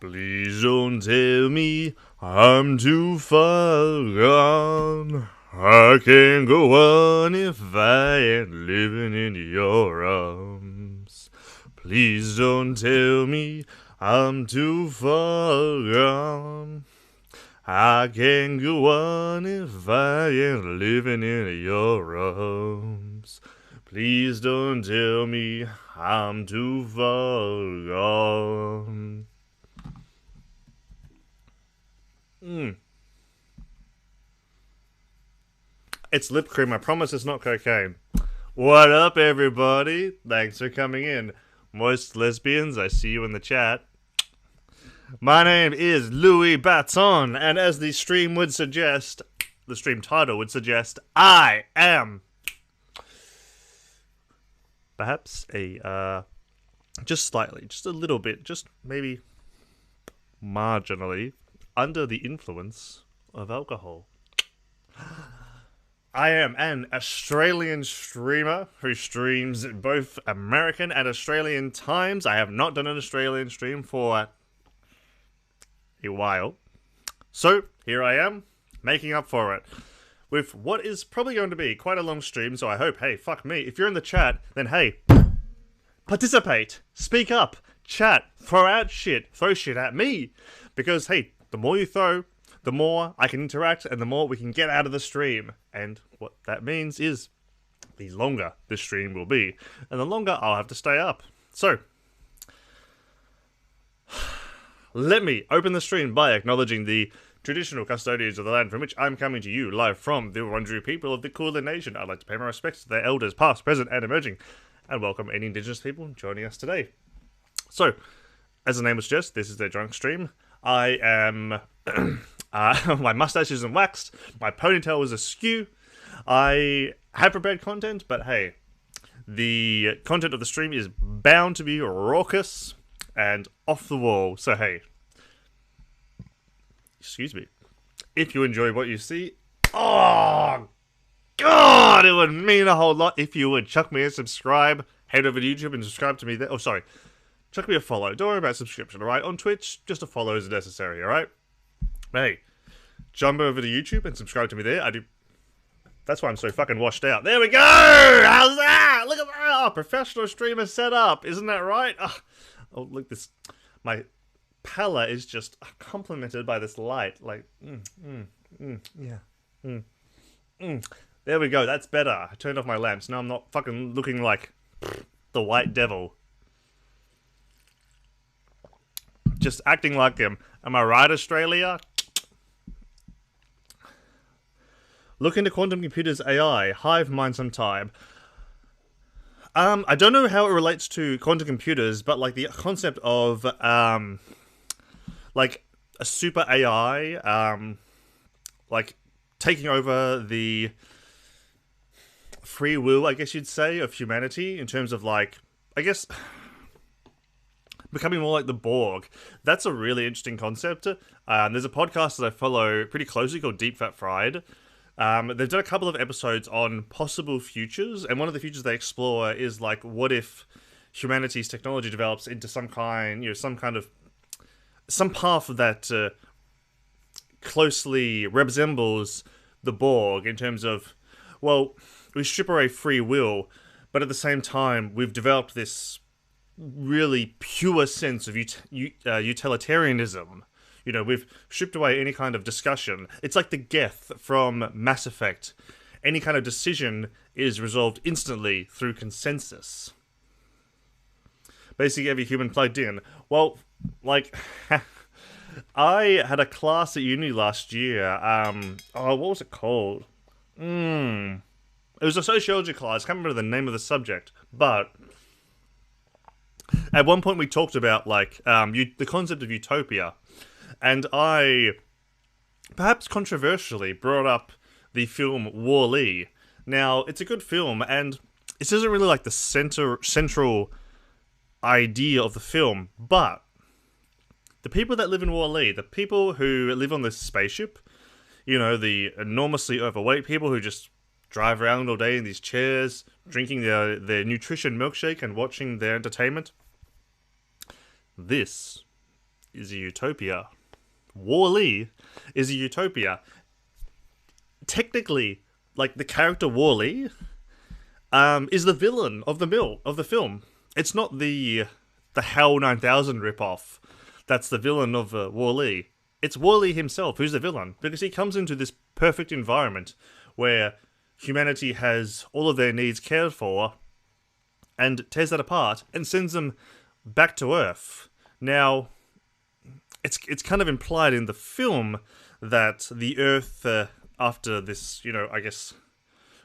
Please don't tell me I'm too far gone. I can't go on if I ain't living in your arms. Please don't tell me I'm too far gone. I can't go on if I ain't living in your arms. Please don't tell me I'm too far gone. It's lip cream, I promise it's not cocaine. What up, everybody? Thanks for coming in. Moist lesbians, I see you in the chat. My name is Louis Batson, and as the stream would suggest, the stream title would suggest, I am perhaps just slightly, just a little bit, just maybe marginally under the influence of alcohol. I am an Australian streamer who streams both American and Australian times. I have not done an Australian stream for a while. So, here I am, making up for it. With what is probably going to be quite a long stream, so I hope, hey, fuck me. If you're in the chat, then hey, participate, speak up, chat, throw out shit, throw shit at me. Because, hey, the more you throw, the more I can interact and the more we can get out of the stream. And what that means is the longer the stream will be, and the longer I'll have to stay up. So, let me open the stream by acknowledging the traditional custodians of the land from which I'm coming to you, live from the Wurundjeri people of the Kulin Nation. I'd like to pay my respects to their elders, past, present, and emerging, and welcome any Indigenous people joining us today. So, as the name would suggest, this is their drunk stream. I am... my mustache isn't waxed, my ponytail is askew. I have prepared content, but hey, the content of the stream is bound to be raucous and off the wall, so hey, excuse me, if you enjoy what you see, oh god, it would mean a whole lot if you would chuck me a subscribe, head over to YouTube and subscribe to me there. Oh, sorry, chuck me a follow, don't worry about subscription, alright? On Twitch, just a follow is necessary, alright? Hey, jump over to YouTube and subscribe to me there. That's why I'm so fucking washed out. There we go! How's that? Look at that! Oh, professional streamer set-up. Isn't that right? Oh, look, this... My palette is just complemented by this light. Like, yeah. There we go. That's better. I turned off my lamps. Now I'm not fucking looking like the white devil. Just acting like him. Am I right, Australia? Look into quantum computers AI, hive mind some time. I don't know how it relates to quantum computers, but like the concept of like a super AI, like taking over the free will, I guess you'd say, of humanity in terms of like, I guess, becoming more like the Borg. That's a really interesting concept. There's a podcast that I follow pretty closely called Deep Fat Fried. They've done a couple of episodes on possible futures, and one of the futures they explore is like, what if humanity's technology develops into some kind, some path that closely resembles the Borg in terms of, well, we strip away free will, but at the same time, we've developed this really pure sense of utilitarianism. You know, we've stripped away any kind of discussion. It's like the Geth from Mass Effect. Any kind of decision is resolved instantly through consensus. Basically, every human plugged in. Well, like, I had a class at uni last year. What was it called? It was a sociology class. I can't remember the name of the subject, but at one point we talked about, like, the concept of utopia. And I, perhaps controversially, brought up the film Wall-E. Now, it's a good film, and this isn't really like the central idea of the film, but the people that live in Wall-E, the people who live on this spaceship, you know, the enormously overweight people who just drive around all day in these chairs, drinking their nutrition milkshake and watching their entertainment, this is a utopia. Wall-E is a utopia. Technically, like the character Wall-E, is the villain of the film. It's not the HAL 9000 ripoff that's the villain of Wall-E. It's Wall-E himself who's the villain, because he comes into this perfect environment where humanity has all of their needs cared for and tears that apart and sends them back to Earth. Now, it's kind of implied in the film that the Earth, after this, I guess,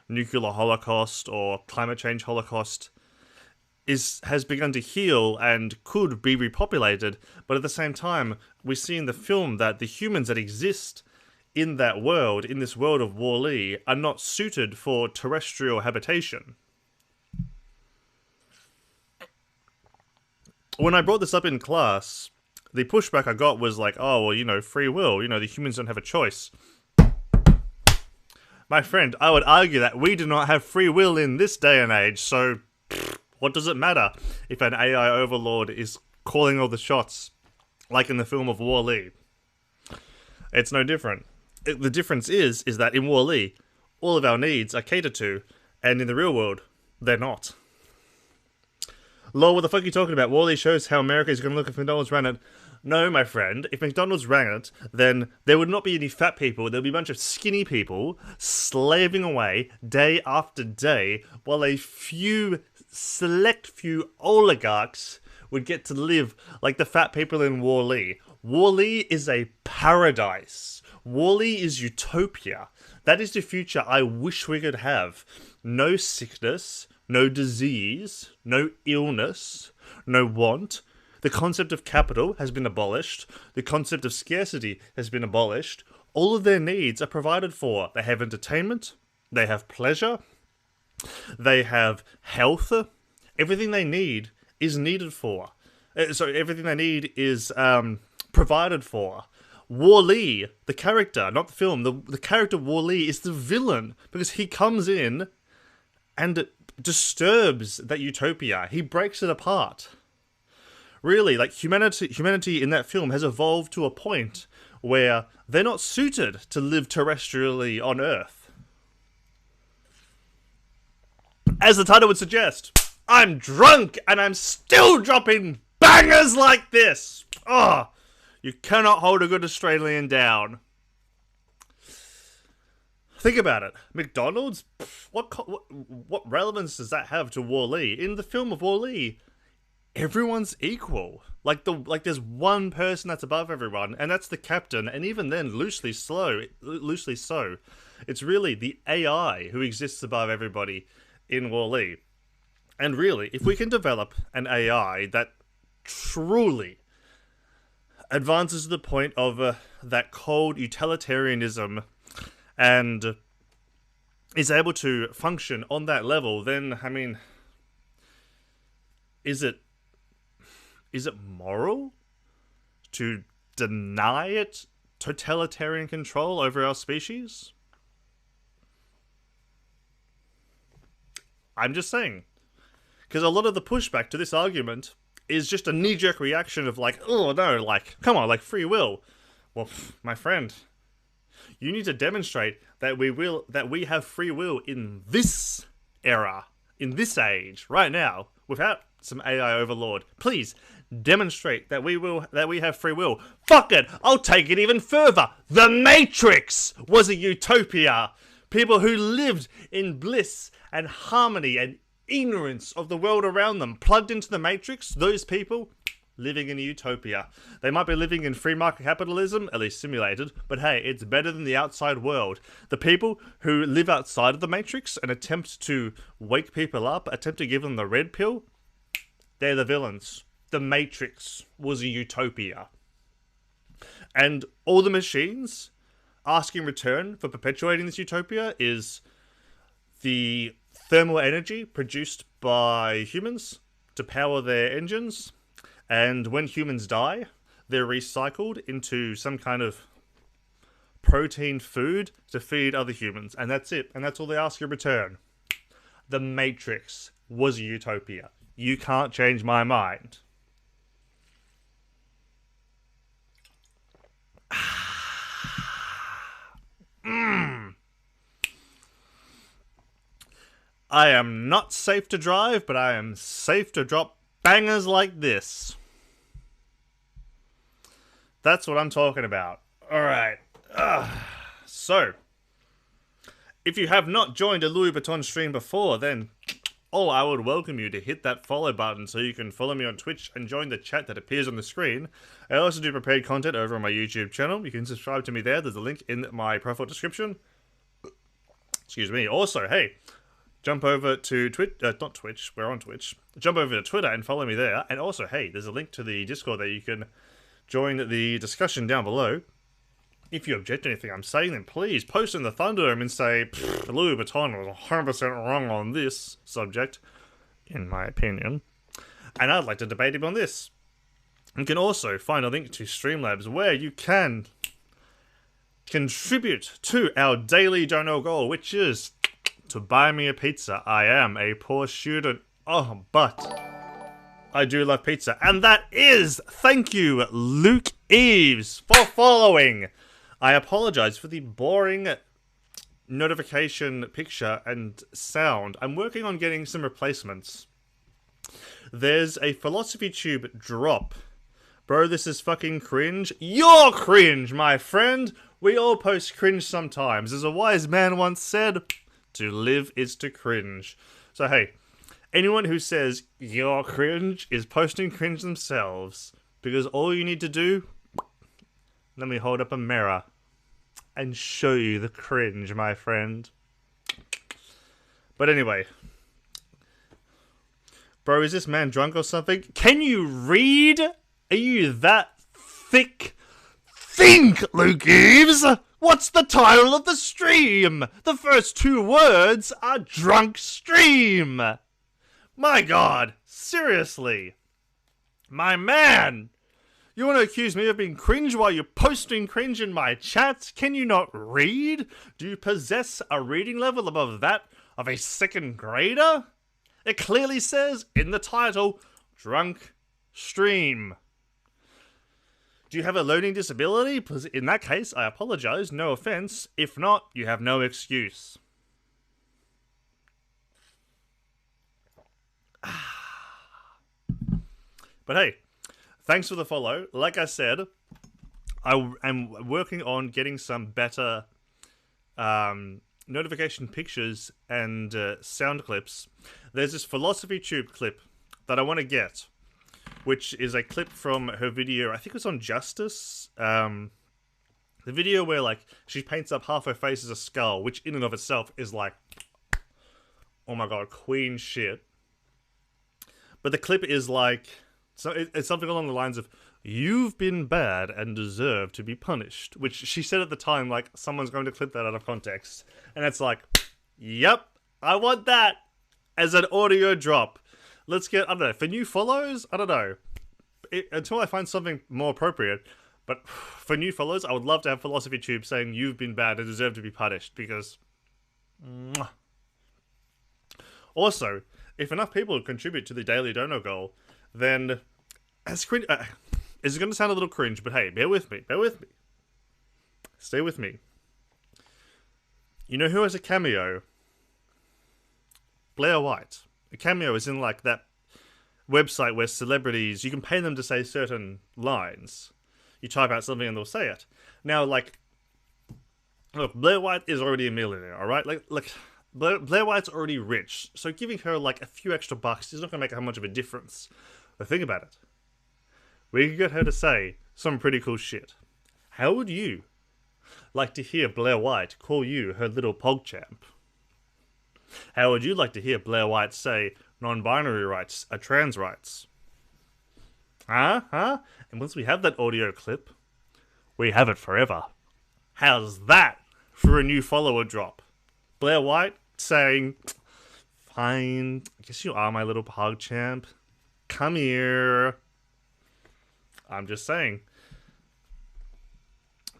nuclear holocaust or climate change holocaust, has begun to heal and could be repopulated, but at the same time, we see in the film that the humans that exist in that world, in this world of Wall-E, are not suited for terrestrial habitation. When I brought this up in class, the pushback I got was like, oh, well, free will, the humans don't have a choice. My friend, I would argue that we do not have free will in this day and age, so what does it matter if an AI overlord is calling all the shots, like in the film of Wall-E? It's no different. The difference is that in Wall-E, all of our needs are catered to, and in the real world, they're not. Lol, what the fuck are you talking about? Wall-E shows how America is going to look if McDonald's ran it. No, my friend, if McDonald's ran it, then there would not be any fat people. There would be a bunch of skinny people slaving away day after day while a select few oligarchs would get to live like the fat people in Wall-E. Wall-E is a paradise. Wall-E is utopia. That is the future I wish we could have. No sickness, no disease, no illness, no want. The concept of capital has been abolished. The concept of scarcity has been abolished. All of their needs are provided for. They have entertainment. They have pleasure. They have health. Everything they need is needed for. Everything they need is provided for. Wall-E, the character, not the film, the character Wall-E is the villain because he comes in and disturbs that utopia. He breaks it apart. Really, like humanity in that film has evolved to a point where they're not suited to live terrestrially on Earth. As the title would suggest, I'm drunk and I'm still dropping bangers like this. Oh, you cannot hold a good Australian down. Think about it. McDonald's? What relevance does that have to Wall-E? In the film of Wall-E, everyone's equal. Like there's one person that's above everyone, and that's the captain, and even then loosely so. It's really the AI who exists above everybody in Wall-E. And really, if we can develop an AI that truly advances to the point of that cold utilitarianism and is able to function on that level, then, I mean, is it moral to deny it totalitarian control over our species? I'm just saying. Because a lot of the pushback to this argument is just a knee-jerk reaction of like, oh no, like, come on, like free will. Well, my friend, you need to demonstrate that we have free will in this era, in this age, right now, without some AI overlord. Please demonstrate that we have free will. Fuck it, I'll take it even further. The Matrix was a utopia. People who lived in bliss and harmony and ignorance of the world around them, plugged into the Matrix, those people living in a utopia. They might be living in free market capitalism, at least simulated, but hey, it's better than the outside world. The people who live outside of the Matrix and attempt to wake people up, attempt to give them the red pill, they're the villains. The Matrix was a utopia. And all the machines ask in return for perpetuating this utopia is the thermal energy produced by humans to power their engines, and when humans die, they're recycled into some kind of protein food to feed other humans, and that's it, and that's all they ask in return. The Matrix was a utopia. You can't change my mind. I am not safe to drive, but I am safe to drop bangers like this. That's what I'm talking about. Alright. So, if you have not joined a Louis Vuitton stream before, then I would welcome you to hit that follow button so you can follow me on Twitch and join the chat that appears on the screen. I also do prepared content over on my YouTube channel. You can subscribe to me there. There's a link in my profile description. Excuse me. Also, hey, jump over to not Twitch, we're on Twitch. Jump over to Twitter and follow me there. And also, hey, there's a link to the Discord that you can join the discussion down below. If you object to anything I'm saying, then please post in the Thunderdome and say, Louis Vuitton was 100% wrong on this subject, in my opinion. And I'd like to debate him on this. You can also find a link to Streamlabs where you can contribute to our daily dono goal, which is to buy me a pizza. I am a poor student. But I do love pizza. And that is, thank you, Luke Eves, for following. I apologize for the boring notification picture and sound. I'm working on getting some replacements. There's a philosophy tube drop. Bro, this is fucking cringe. You're cringe, my friend. We all post cringe sometimes. As a wise man once said, to live is to cringe. So hey, anyone who says you're cringe is posting cringe themselves. Because all you need to do, let me hold up a mirror and show you the cringe, my friend. But anyway. Bro, is this man drunk or something? Can you read? Are you that thick? Think, Luke Eves! What's the title of the stream? The first 2 words are drunk stream. My god, seriously. My man! You want to accuse me of being cringe while you're posting cringe in my chat? Can you not read? Do you possess a reading level above that of a 2nd grader? It clearly says in the title, drunk stream. Do you have a learning disability? In that case, I apologize, no offense. If not, you have no excuse. But hey, thanks for the follow. Like I said, I am working on getting some better notification pictures and sound clips. There's this philosophy tube clip that I want to get, which is a clip from her video. I think it was on Justice. The video where like she paints up half her face as a skull, which in and of itself is like, oh my god, queen shit. But the clip is like, so it's something along the lines of, you've been bad and deserve to be punished. Which she said at the time, like, someone's going to clip that out of context. And it's like, yep, I want that as an audio drop. Let's get, I don't know, for new follows? I don't know. Until I find something more appropriate. But for new follows, I would love to have Philosophy Tube saying, you've been bad and deserve to be punished. Because, mwah. Also, if enough people contribute to the daily dono goal, then, as cringe, it's going to sound a little cringe, but hey, bear with me, stay with me. You know who has a cameo? Blair White. A cameo is in like that website where celebrities, you can pay them to say certain lines. You type out something and they'll say it. Now, like, look, Blair White is already a millionaire, alright? Like, Blair White's already rich, so giving her like a few extra bucks is not going to make how much of a difference. But think about it. We could get her to say some pretty cool shit. How would you like to hear Blair White call you her little pogchamp? How would you like to hear Blair White say non-binary rights are trans rights? Huh? And once we have that audio clip, we have it forever. How's that for a new follower drop? Blair White saying, fine, I guess you are my little pogchamp. Come here. I'm just saying.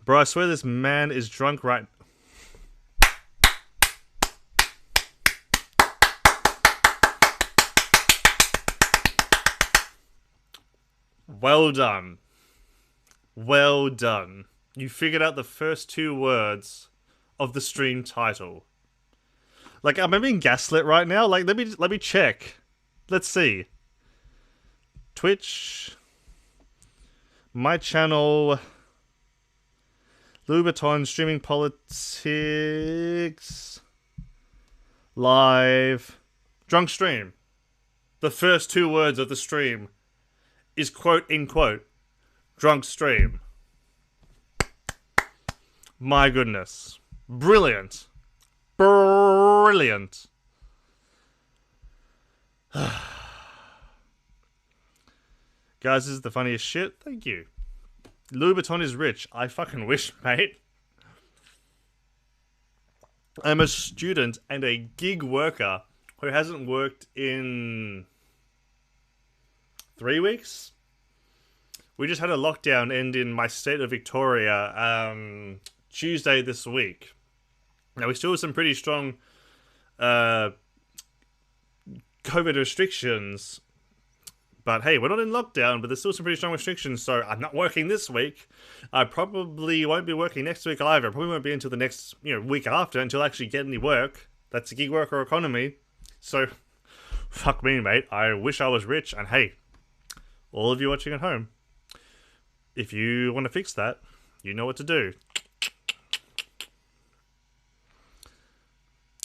Bro, I swear this man is drunk right... Well done. Well done. You figured out the first 2 words of the stream title. Like, am I being gaslit right now? Like, let me check. Let's see. Twitch, my channel, Louboutin streaming politics, live, drunk stream. The first two words of the stream is quote in quote, drunk stream. My goodness. Brilliant. Brilliant. Guys, this is the funniest shit. Thank you. Louboutin is rich. I fucking wish, mate. I'm a student and a gig worker who hasn't worked in 3 weeks. We just had a lockdown end in my state of Victoria Tuesday this week. Now, we still have some pretty strong COVID restrictions. But hey, we're not in lockdown, but there's still some pretty strong restrictions, so I'm not working this week. I probably won't be working next week either. I probably won't be until the next week after until I actually get any work. That's a gig worker economy. So, fuck me, mate. I wish I was rich. And hey, all of you watching at home, if you want to fix that, you know what to do.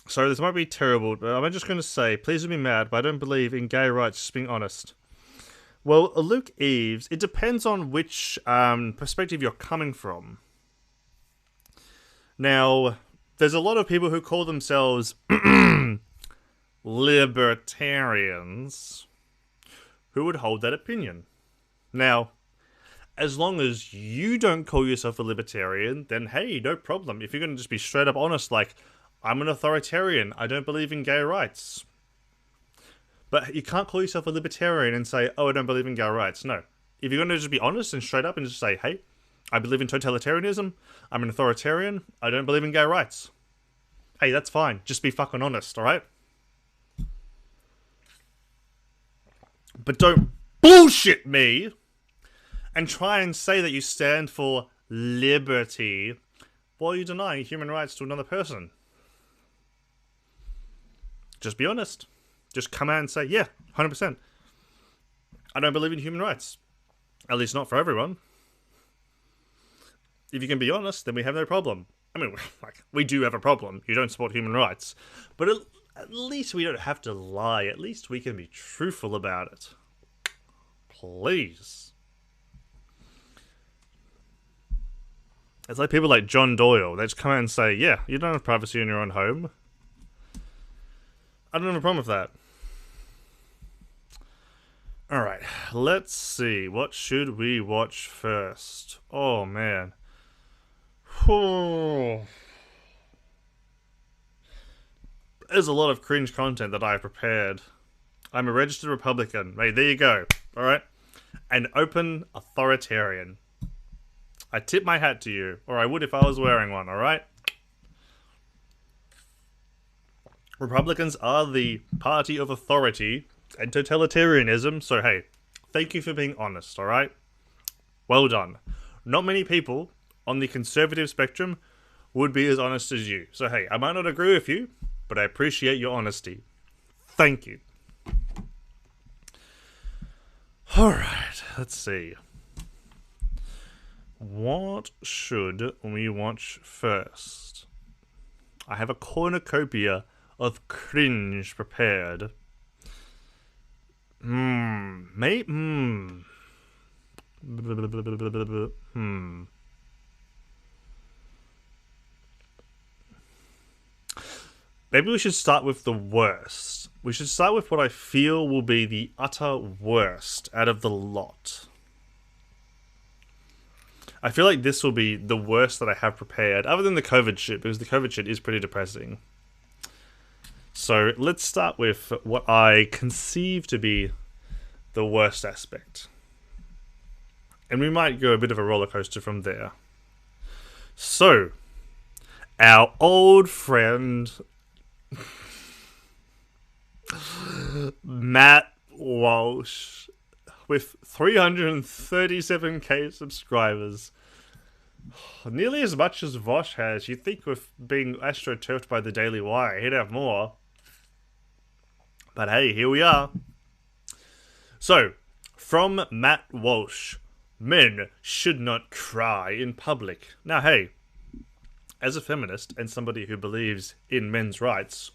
So this might be terrible, but I'm just going to say, please don't be mad, but I don't believe in gay rights, just being honest. Well, Luke Eves, it depends on which perspective you're coming from. Now, there's a lot of people who call themselves libertarians who would hold that opinion. Now, as long as you don't call yourself a libertarian, then hey, no problem. If you're going to just be straight up honest, like, I'm an authoritarian, I don't believe in gay rights. But you can't call yourself a libertarian and say, oh, I don't believe in gay rights. No. If you're going to just be honest and straight up and just say, hey, I believe in totalitarianism, I'm an authoritarian, I don't believe in gay rights. Hey, that's fine. Just be fucking honest, alright? But don't bullshit me and try and say that you stand for liberty while you deny human rights to another person. Just be honest. Just come out and say, yeah, 100%. I don't believe in human rights. At least not for everyone. If you can be honest, then we have no problem. I mean, like, we do have a problem. You don't support human rights. But at least we don't have to lie. At least we can be truthful about it. Please. It's like people like John Doyle. They just come out and say, yeah, you don't have privacy in your own home. I don't have a problem with that. Alright, let's see. What should we watch first? Oh, man. There's a lot of cringe content that I have prepared. I'm a registered Republican. Hey, there you go. Alright? An open authoritarian. I tip my hat to you. Or I would if I was wearing one, alright? Republicans are the party of authority and totalitarianism, so hey, thank you for being honest, alright? Well done. Not many people on the conservative spectrum would be as honest as you. So hey, I might not agree with you, but I appreciate your honesty. Thank you. Alright, let's see. What should we watch first? I have a cornucopia of cringe prepared. Maybe we should start with the worst. We should start with what I feel will be the utter worst out of the lot. I feel like this will be the worst that I have prepared, other than the COVID shit, because the COVID shit is pretty depressing. So let's start with what I conceive to be the worst aspect. And we might go a bit of a roller coaster from there. So, our old friend Matt Walsh, with 337k subscribers, Nearly as much as Vosh has. You'd think with being astroturfed by the Daily Wire, he'd have more. But hey, here we are. So, from Matt Walsh, men should not cry in public. Now hey, as a feminist and somebody who believes in men's rights,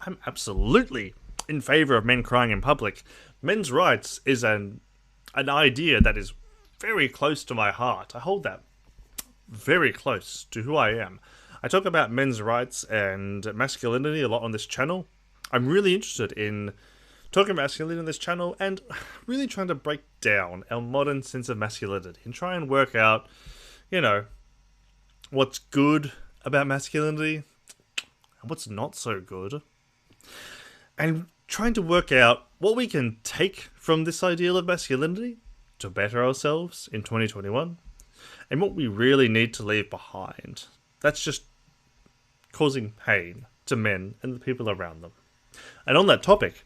I'm absolutely in favour of men crying in public. Men's rights is an idea that is very close to my heart. I hold that very close to who I am. I talk about men's rights and masculinity a lot on this channel. I'm really interested in talking about masculinity on this channel and really trying to break down our modern sense of masculinity and try and work out, what's good about masculinity and what's not so good. And trying to work out what we can take from this ideal of masculinity to better ourselves in 2021 and what we really need to leave behind. That's just causing pain to men and the people around them. And on that topic,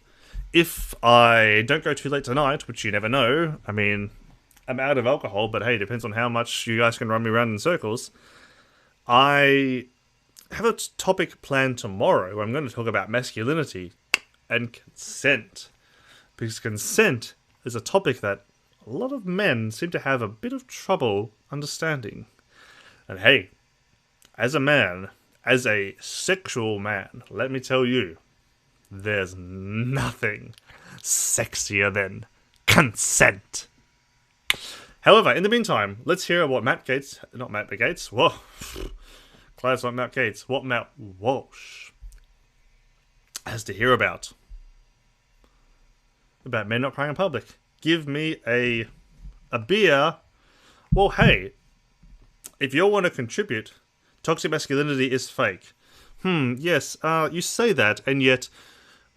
if I don't go too late tonight, which you never know, I mean, I'm out of alcohol, but hey, depends on how much you guys can run me around in circles. I have a topic planned tomorrow where I'm going to talk about masculinity and consent. Because consent is a topic that a lot of men seem to have a bit of trouble understanding. And hey, as a man, as a sexual man, let me tell you, there's nothing sexier than consent. However, in the meantime, let's hear what Clive's not Matt Gates, what Matt Walsh has to hear about men not crying in public. Give me a beer. Well, hey, if you want to contribute, toxic masculinity is fake. Yes, you say that, and yet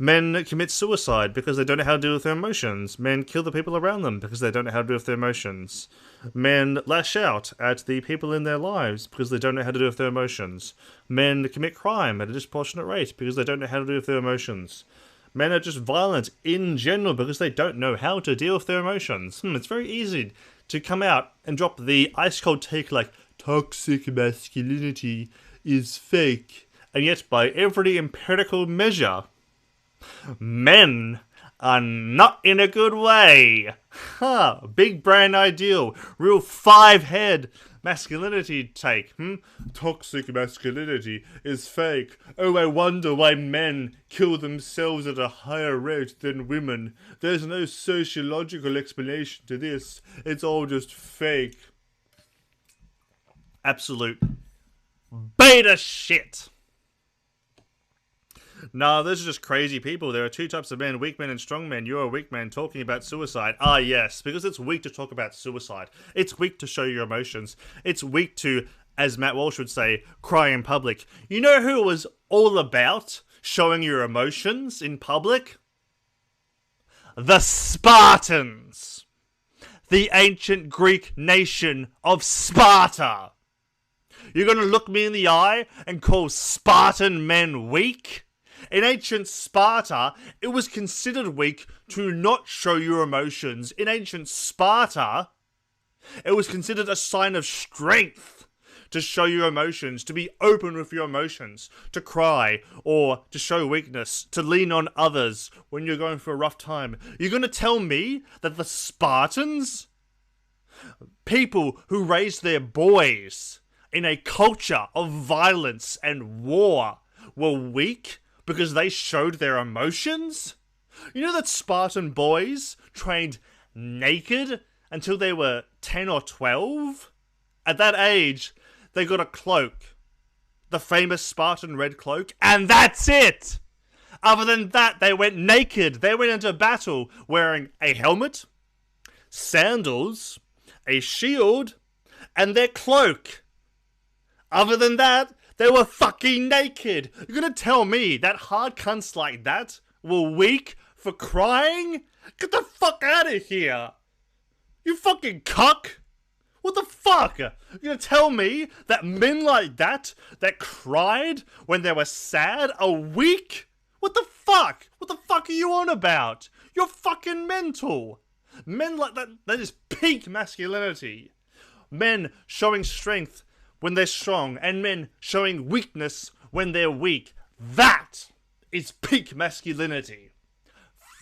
men commit suicide because they don't know how to deal with their emotions. Men kill the people around them because they don't know how to deal with their emotions. Men lash out at the people in their lives because they don't know how to deal with their emotions. Men commit crime at a disproportionate rate because they don't know how to deal with their emotions. Men are just violent in general because they don't know how to deal with their emotions. It's very easy to come out and drop the ice-cold take like, toxic masculinity is fake. And yet, by every empirical measure, men are not in a good way. Big brain ideal. Real 5-head masculinity take. Toxic masculinity is fake. Oh, I wonder why men kill themselves at a higher rate than women. There's no sociological explanation to this. It's all just fake. Absolute beta shit. No, those are just crazy people. There are two types of men, weak men and strong men. You're a weak man talking about suicide. Yes, because it's weak to talk about suicide. It's weak to show your emotions. It's weak to, as Matt Walsh would say, cry in public. You know who it was all about showing your emotions in public? The Spartans. The ancient Greek nation of Sparta. You're going to look me in the eye and call Spartan men weak? In ancient Sparta, it was considered weak to not show your emotions. In ancient Sparta, it was considered a sign of strength to show your emotions, to be open with your emotions, to cry, or to show weakness, to lean on others when you're going through a rough time. You're going to tell me that the Spartans, people who raised their boys in a culture of violence and war, were weak because they showed their emotions? You know that Spartan boys trained naked until they were 10 or 12? At that age, they got a cloak. The famous Spartan red cloak, and that's it! Other than that, they went naked. They went into battle wearing a helmet, sandals, a shield, and their cloak. Other than that, they were fucking naked. You're gonna tell me that hard cunts like that were weak for crying? Get the fuck out of here. You fucking cuck. What the fuck? You're gonna tell me that men like that cried when they were sad, are weak? What the fuck? What the fuck are you on about? You're fucking mental. Men like that is peak masculinity. Men showing strength when they're strong, and men showing weakness when they're weak. That is peak masculinity.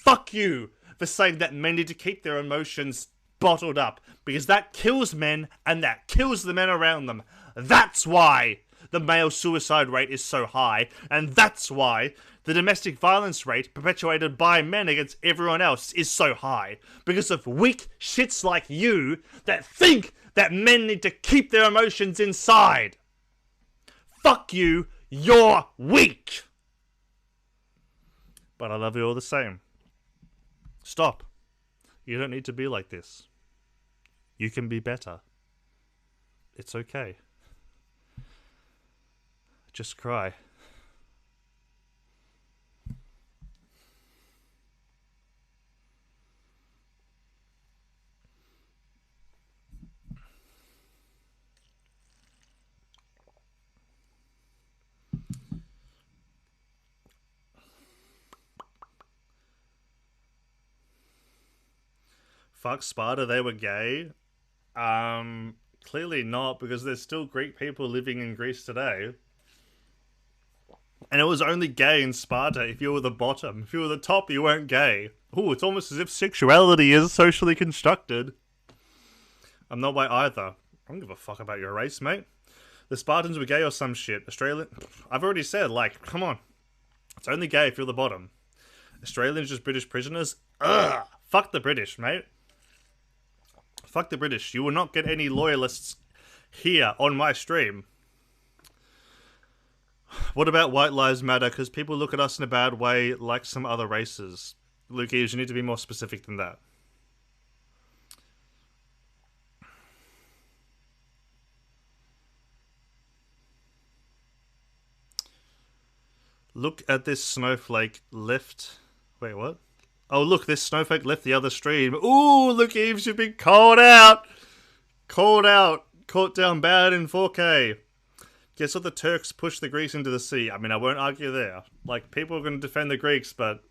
Fuck you for saying that men need to keep their emotions bottled up, because that kills men and that kills the men around them. That's why the male suicide rate is so high, and that's why the domestic violence rate perpetuated by men against everyone else is so high. Because of weak shits like you that think that men need to keep their emotions inside. Fuck you, you're weak. But I love you all the same. Stop. You don't need to be like this. You can be better. It's okay. Just cry. Fuck Sparta, they were gay. Clearly not, because there's still Greek people living in Greece today. And it was only gay in Sparta if you were the bottom. If you were the top, you weren't gay. Ooh, it's almost as if sexuality is socially constructed. I'm not by either. I don't give a fuck about your race, mate. The Spartans were gay or some shit. Australian... I've already said, like, come on. It's only gay if you're the bottom. Australians just British prisoners? Ugh! Fuck the British, mate. Fuck the British. You will not get any loyalists here on my stream. What about White Lives Matter? Because people look at us in a bad way like some other races. Lukies, you need to be more specific than that. Look at this snowflake left... Wait, what? Oh, look, this snowflake left the other stream. Ooh, look, Eves, you've been called out. Called out. Caught down bad in 4K. Guess what? The Turks pushed the Greeks into the sea. I mean, I won't argue there. Like, people are going to defend the Greeks, but...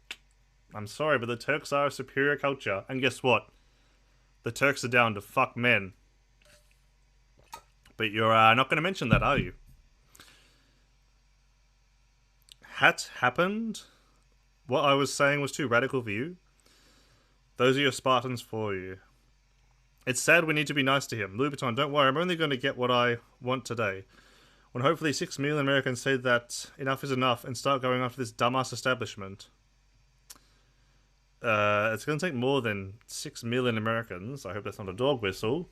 I'm sorry, but the Turks are a superior culture. And guess what? The Turks are down to fuck men. But you're not going to mention that, are you? Hat happened? What I was saying was too radical for you? Those are your Spartans for you. It's sad we need to be nice to him. Louboutin, don't worry, I'm only going to get what I want today. When hopefully 6 million Americans say that enough is enough and start going after this dumbass establishment. It's going to take more than 6 million Americans. I hope that's not a dog whistle.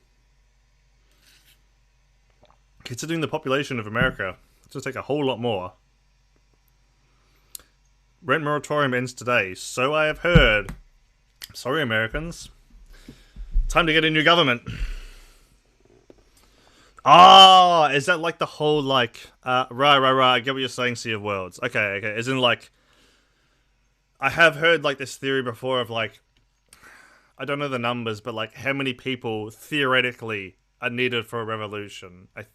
Considering the population of America, it's going to take a whole lot more. Rent moratorium ends today, so I have heard. Sorry, Americans. Time to get a new government. Ah, is that like the whole, like, right, I get what you're saying, Sea of Worlds. Okay, as in, like, I have heard, like, this theory before of, like, I don't know the numbers, but, like, how many people, theoretically, are needed for a revolution. I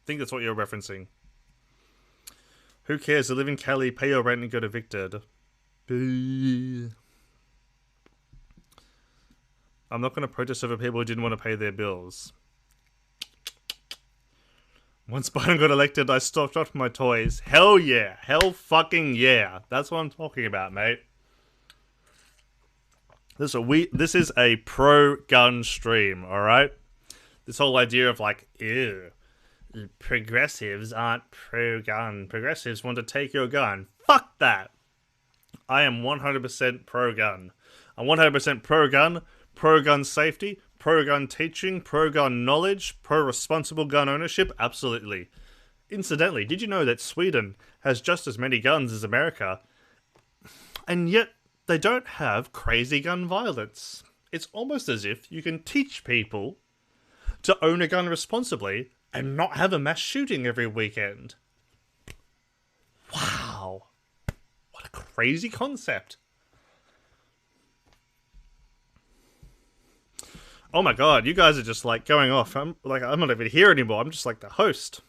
think that's what you're referencing. Who cares? To live in Cali, pay your rent and get evicted. I'm not going to protest over people who didn't want to pay their bills. Once Biden got elected, I stopped off my toys. Hell yeah. Hell fucking yeah. That's what I'm talking about, mate. This is a pro-gun stream, alright? This whole idea of like, ew. Progressives aren't pro-gun. Progressives want to take your gun. Fuck that. I am 100% pro-gun. I'm 100% pro-gun, pro-gun safety, pro-gun teaching, pro-gun knowledge, pro-responsible gun ownership. Absolutely. Incidentally, did you know that Sweden has just as many guns as America? And yet, they don't have crazy gun violence. It's almost as if you can teach people to own a gun responsibly and not have a mass shooting every weekend. Wow. What a crazy concept. Oh my god, you guys are just like going off. I'm not even here anymore. I'm just like the host.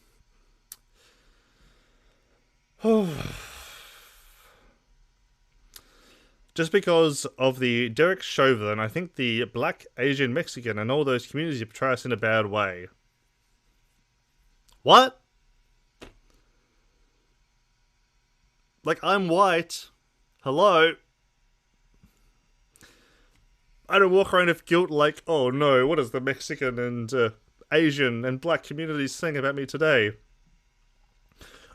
Just because of the Derek Chauvin, I think the black, Asian, Mexican, and all those communities portray us in a bad way. What? Like, I'm white. Hello? I don't walk around with guilt like, oh no, what does the Mexican and Asian and black communities saying about me today?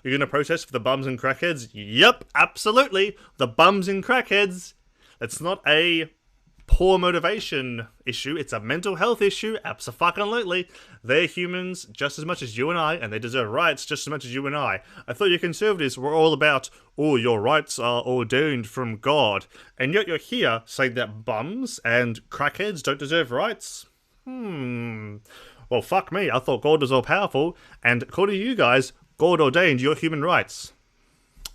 You're going to protest for the bums and crackheads? Yep, absolutely. The bums and crackheads. It's not a poor motivation issue. It's a mental health issue. Abso-fucking-lutely. They're humans just as much as you and I, and they deserve rights just as much as you and I. I thought you conservatives were all about, oh, your rights are ordained from God. And yet you're here saying that bums and crackheads don't deserve rights? Well, fuck me. I thought God was all-powerful, and according to you guys, God ordained your human rights.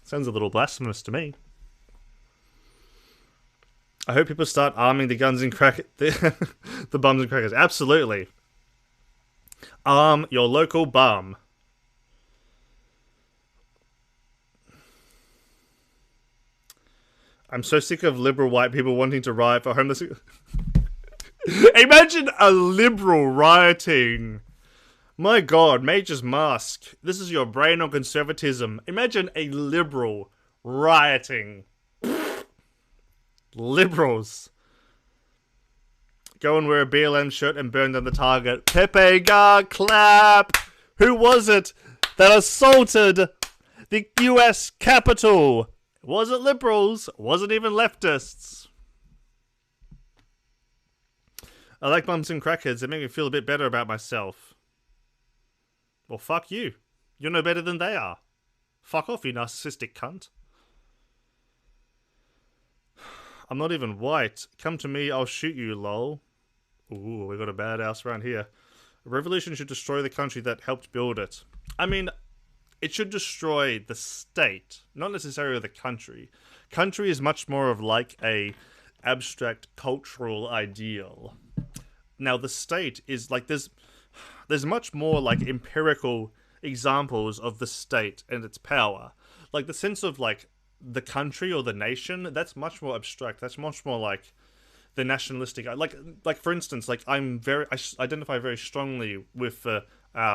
Sounds a little blasphemous to me. I hope people start arming the guns and the bums and crackers. Absolutely. Arm your local bum. I'm so sick of liberal white people wanting to riot for homeless. Imagine a liberal rioting. My God, Major's mask. This is your brain on conservatism. Imagine a liberal rioting. Liberals. Go and wear a BLM shirt and burn down the Target. Pepe Gar, clap! Who was it that assaulted the US Capitol? Was it liberals? Was it even leftists? I like bums and crackheads. They make me feel a bit better about myself. Well, fuck you. You're no better than they are. Fuck off, you narcissistic cunt. I'm not even white. Come to me, I'll shoot you, lol. Ooh, we got a badass around here. A revolution should destroy the country that helped build it. I mean, it should destroy the state, not necessarily the country. Country is much more of like a abstract cultural ideal. Now, the state is like there's much more like empirical examples of the state and its power. Like the sense of like the country or the nation, that's much more abstract. That's much more like the nationalistic. Like for instance, like I identify very strongly with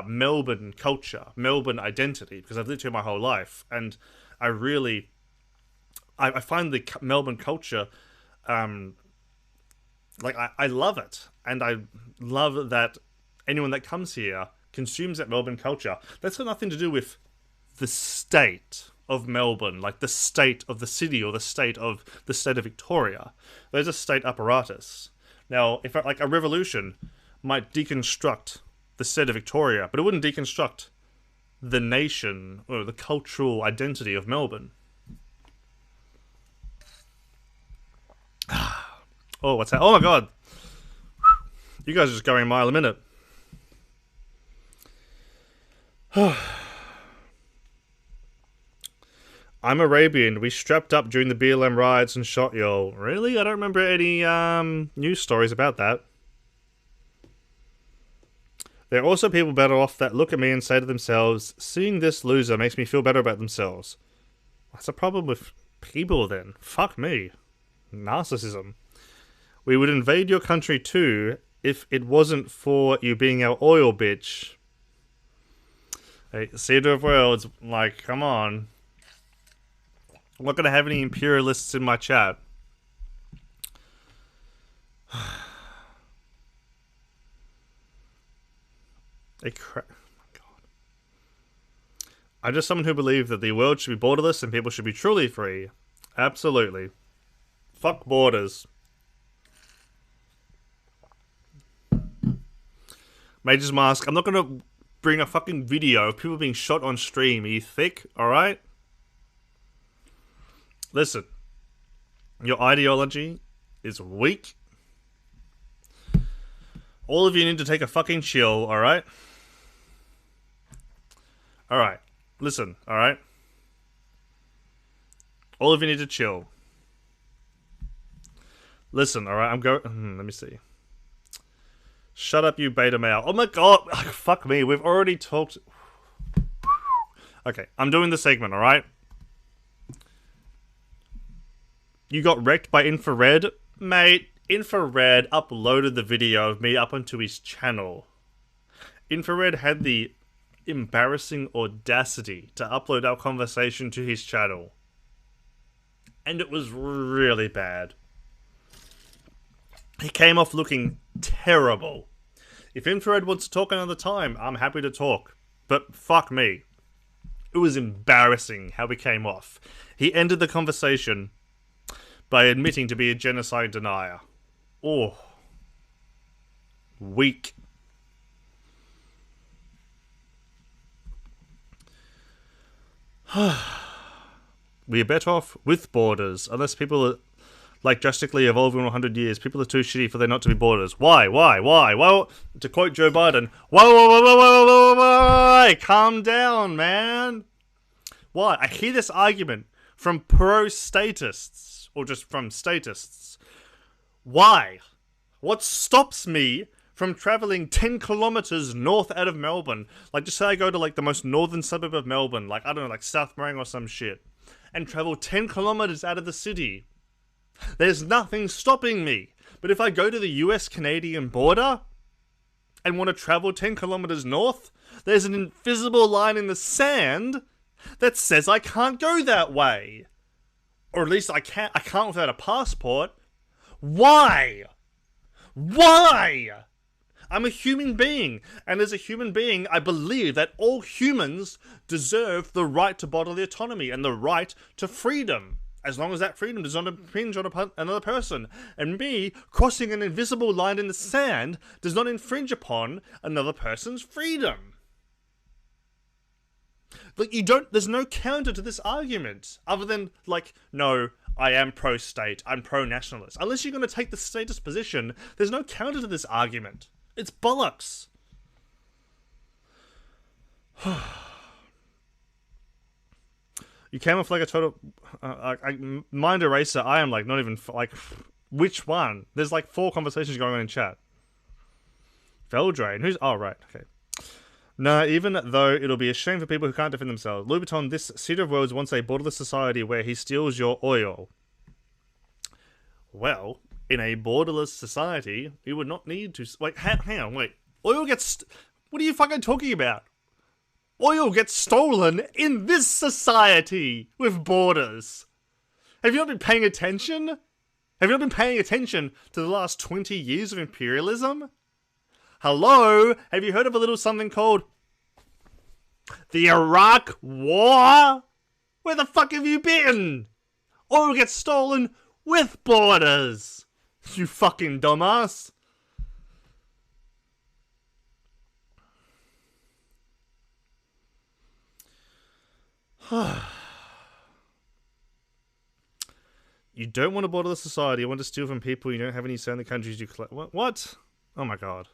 Melbourne culture, Melbourne identity, because I've lived here my whole life, and I find the Melbourne culture, like I love it, and I love that anyone that comes here consumes that Melbourne culture. That's got nothing to do with the state of Melbourne, like the state of the city or the state of Victoria. There's a state apparatus. Now, if like a revolution might deconstruct the state of Victoria, but it wouldn't deconstruct the nation or the cultural identity of Melbourne. Oh, what's that? Oh my God. You guys are just going a mile a minute. I'm Arabian. We strapped up during the BLM riots and shot y'all. Really? I don't remember any news stories about that. There are also people better off that look at me and say to themselves, seeing this loser makes me feel better about themselves. That's a problem with people then. Fuck me. Narcissism. We would invade your country too if it wasn't for you being our oil bitch. Hey, Cedar of Worlds, like, come on. I'm not going to have any imperialists in my chat. Oh my God. I'm just someone who believes that the world should be borderless and people should be truly free. Absolutely. Fuck borders. Major's mask. I'm not going to bring a fucking video of people being shot on stream. Are you thick? Alright? Listen. Your ideology is weak. All of you need to take a fucking chill, alright? Alright. Listen, alright? All of you need to chill. Listen, alright? I'm going... let me see. Shut up, you beta male. Oh my God. Fuck me. We've already talked... Okay, I'm doing the segment, alright? You got wrecked by Infrared? Mate, Infrared uploaded the video of me up onto his channel. Infrared had the embarrassing audacity to upload our conversation to his channel. And it was really bad. He came off looking terrible. If Infrared wants to talk another time, I'm happy to talk. But fuck me. It was embarrassing how he came off. He ended the conversation by admitting to be a genocide denier. Oh. Weak. We're better off with borders, unless people are like drastically evolving in 100 years. People are too shitty for there not to be borders. Why? Well, to quote Joe Biden, whoa, calm down, man. Why? I hear this argument from pro-statists, or just from statists. Why? What stops me from travelling 10 kilometres north out of Melbourne? Like, just say I go to, like, the most northern suburb of Melbourne, like, I don't know, like South Morang or some shit, and travel 10 kilometres out of the city. There's nothing stopping me. But if I go to the US-Canadian border and want to travel 10 kilometres north, there's an invisible line in the sand that says I can't go that way. Or at least I can't without a passport. Why? Why? I'm a human being, and as a human being, I believe that all humans deserve the right to bodily autonomy and the right to freedom, as long as that freedom does not impinge on another person. And me crossing an invisible line in the sand does not infringe upon another person's freedom. Like, there's no counter to this argument, other than, like, no, I am pro-state, I'm pro-nationalist. Unless you're going to take the statist position, there's no counter to this argument. It's bollocks. You came off like a total... mind eraser, I am, like, not even... Like, which one? There's, like, 4 conversations going on in chat. Veldrain? Who's... Oh, right, okay. Nah, even though it'll be a shame for people who can't defend themselves. Louboutin, this Cedar of Worlds wants a borderless society where he steals your oil. Well, in a borderless society, you would not need to... Wait, hang on, wait. Oil gets... What are you fucking talking about? Oil gets stolen in this society with borders. Have you not been paying attention? Have you not been paying attention to the last 20 years of imperialism? Hello? Have you heard of a little something called the Iraq War? Where the fuck have you been? Oil gets stolen with borders. You fucking dumbass. You don't want to borderless society. You want to steal from people. You don't have any say in the countries you collect. What? Oh my god.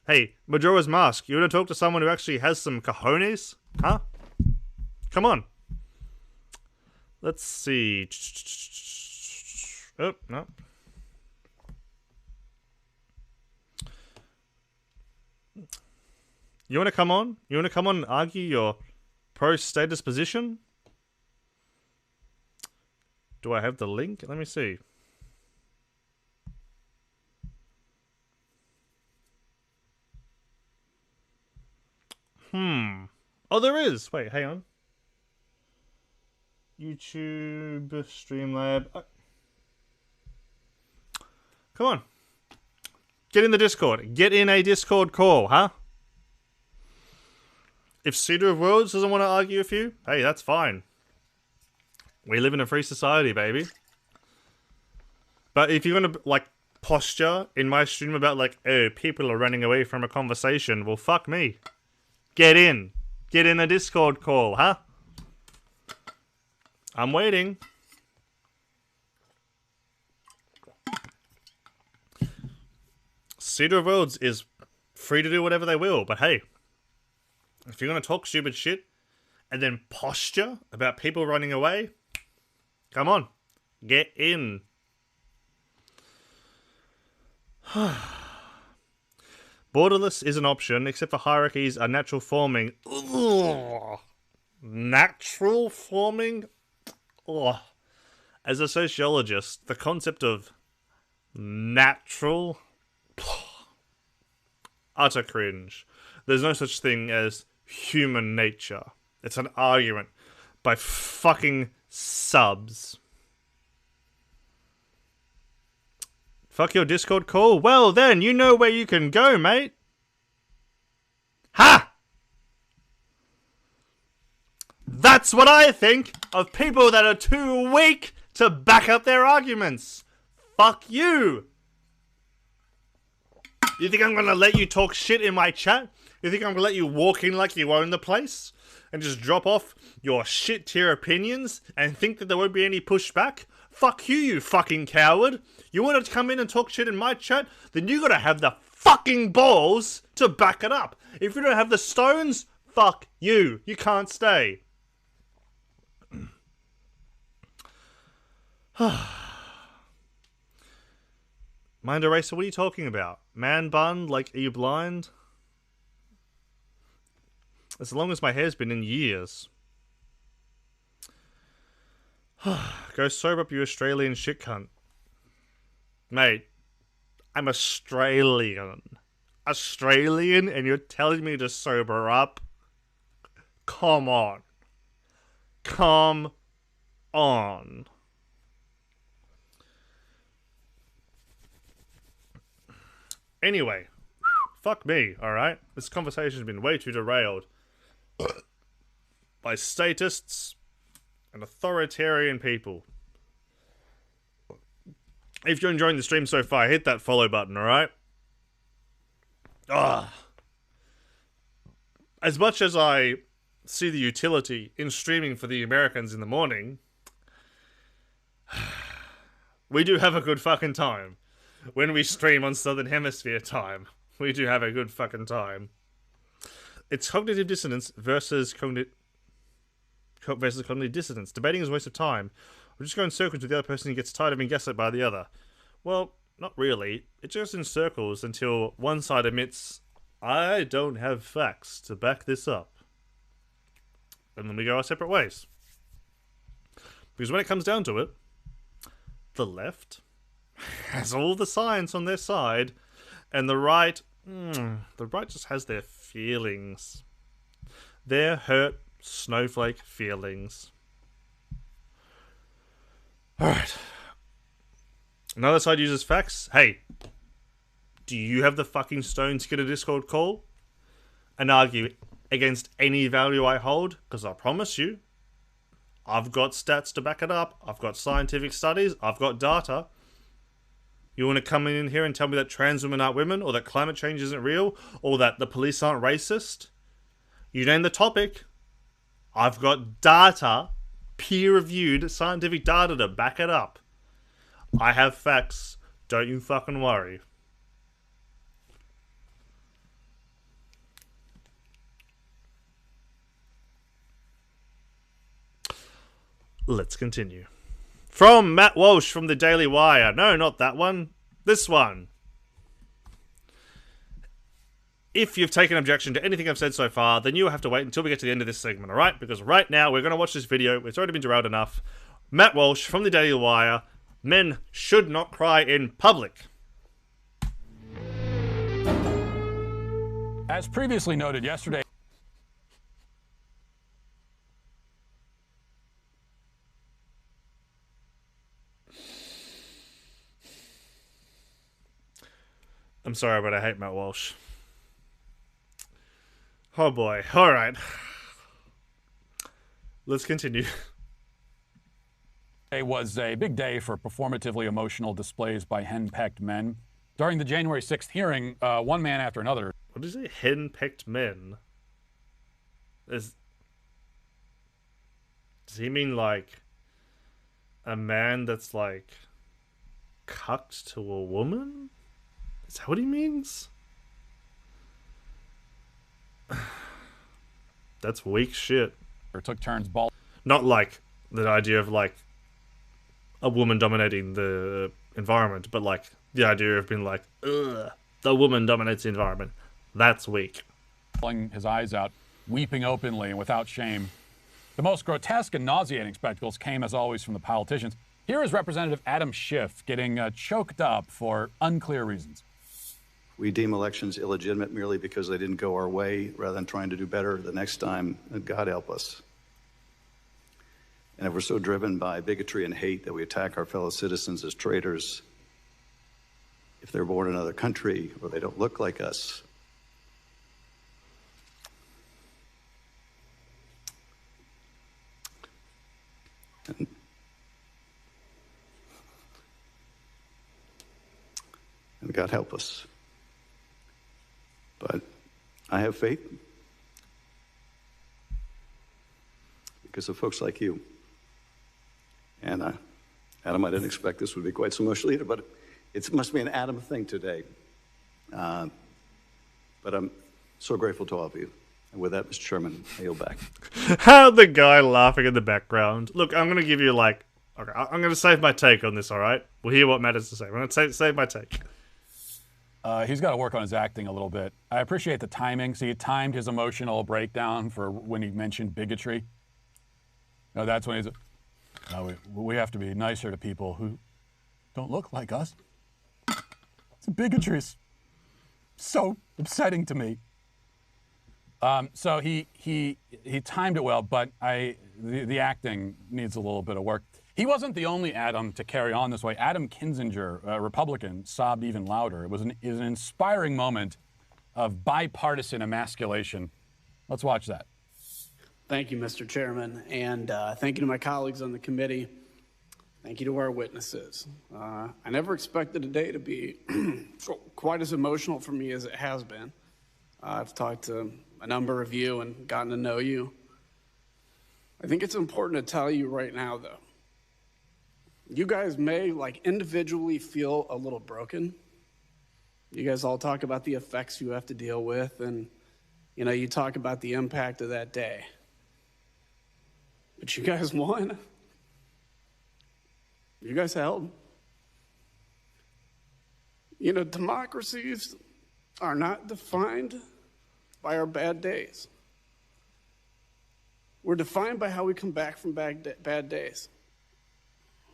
Hey, Majora's Mask, you want to talk to someone who actually has some cojones? Huh? Come on. Let's see. Oh, no. You want to come on? You want to come on and argue your pro-status position? Do I have the link? Let me see. Oh, there is. Wait, hang on. YouTube, Streamlab. Oh. Come on. Get in the Discord. Get in a Discord call, huh? If Cedar of Worlds doesn't want to argue with you, hey, that's fine. We live in a free society, baby. But if you're going to, like, posture in my stream about, like, oh, people are running away from a conversation, well, fuck me. Get in. Get in a Discord call, huh? I'm waiting. Cedar of Worlds is free to do whatever they will, but hey, if you're going to talk stupid shit and then posture about people running away, come on, get in. Borderless is an option, except for hierarchies are natural forming. Ugh. Natural forming? Oh, as a sociologist, the concept of natural, utter cringe. There's no such thing as human nature. It's an argument by fucking subs. Fuck your Discord call? Well then, you know where you can go, mate. Ha! That's what I think of people that are too weak to back up their arguments. Fuck you. You think I'm gonna let you talk shit in my chat? You think I'm gonna let you walk in like you own the place? And just drop off your shit tier opinions and think that there won't be any pushback? Fuck you, you fucking coward. You want to come in and talk shit in my chat? Then you gotta have the fucking balls to back it up. If you don't have the stones, fuck you. You can't stay. Mind Eraser, what are you talking about? Man bun? Like, are you blind? As long as my hair's been in years. Go sober up, you Australian shit cunt. Mate, I'm Australian. Australian, and you're telling me to sober up? Come on. Come on. Anyway, fuck me, alright? This conversation's been way too derailed by statists and authoritarian people. If you're enjoying the stream so far, hit that follow button, alright? As much as I see the utility in streaming for the Americans in the morning, we do have a good fucking time. When we stream on Southern Hemisphere time, we do have a good fucking time. It's cognitive dissonance versus cognitive dissonance. Debating is a waste of time. We're just going in circles with the other person who gets tired of being gaslit by the other. Well, not really. It goes in circles until one side admits, I don't have facts to back this up. And then we go our separate ways. Because when it comes down to it, the left has all the science on their side, and the right just has their feelings. Their hurt snowflake feelings. Alright. Another side uses facts. Hey, do you have the fucking stones to get a Discord call and argue against any value I hold? Because I promise you, I've got stats to back it up. I've got scientific studies. I've got data. You want to come in here and tell me that trans women aren't women, or that climate change isn't real, or that the police aren't racist? You name the topic. I've got data, peer-reviewed scientific data to back it up. I have facts. Don't you fucking worry. Let's continue. From Matt Walsh from the Daily Wire. No, not that one. This one. If you've taken objection to anything I've said so far, then you have to wait until we get to the end of this segment, alright? Because right now, we're going to watch this video. It's already been derailed enough. Matt Walsh from the Daily Wire. Men should not cry in public. As previously noted yesterday, I'm sorry, but I hate Matt Walsh. Oh boy. Alright. Let's continue. it was a big day for performatively emotional displays by henpecked men. During the January 6th hearing, one man after another. What is it? Henpecked men? Does he mean like a man that's like cucked to a woman? Is that what he means? That's weak shit. Or took turns ball. Not like the idea of like a woman dominating the environment, but like the idea of being like, ugh, the woman dominates the environment. That's weak. Pulling his eyes out, weeping openly and without shame. The most grotesque and nauseating spectacles came, as always, from the politicians. Here is Representative Adam Schiff getting choked up for unclear reasons. We deem elections illegitimate merely because they didn't go our way, rather than trying to do better the next time. God help us. And if we're so driven by bigotry and hate that we attack our fellow citizens as traitors, if they're born in another country or they don't look like us, and God help us. But I have faith because of folks like you. And Adam, I didn't expect this would be quite so emotional either, but it must be an Adam thing today. But I'm so grateful to all of you. And with that, Mr. Chairman, I yield back. How the guy laughing in the background. Look, I'm going to give you okay, I'm going to save my take on this, all right? We'll hear what matters to say. I'm going to save my take. He's got to work on his acting a little bit. I appreciate the timing. So he timed his emotional breakdown for when he mentioned bigotry. No, that's when he's... No, we have to be nicer to people who don't look like us. It's bigotry is so upsetting to me. So he timed it well, but the acting needs a little bit of work. He wasn't the only Adam to carry on this way. Adam Kinzinger, a Republican, sobbed even louder. It was an inspiring moment of bipartisan emasculation. Let's watch that. Thank you, Mr. Chairman, and thank you to my colleagues on the committee. Thank you to our witnesses. I never expected today to be quite as emotional for me as it has been. I've talked to a number of you and gotten to know you. I think it's important to tell you right now, though. You guys may, individually feel a little broken. You guys all talk about the effects you have to deal with, and, you talk about the impact of that day. But you guys won. You guys held. Democracies are not defined by our bad days. We're defined by how we come back from bad days,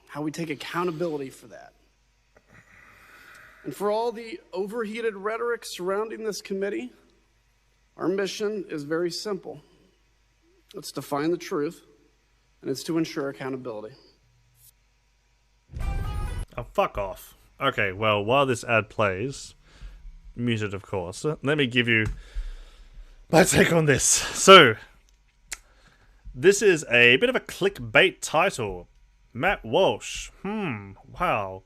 how we take accountability for that. And for all the overheated rhetoric surrounding this committee, our mission is very simple. It's to find the truth, and it's to ensure accountability. Oh, fuck off. Okay, well, while this ad plays, muted of course, let me give you my take on this. So, this is a bit of a clickbait title. Matt Walsh. Wow.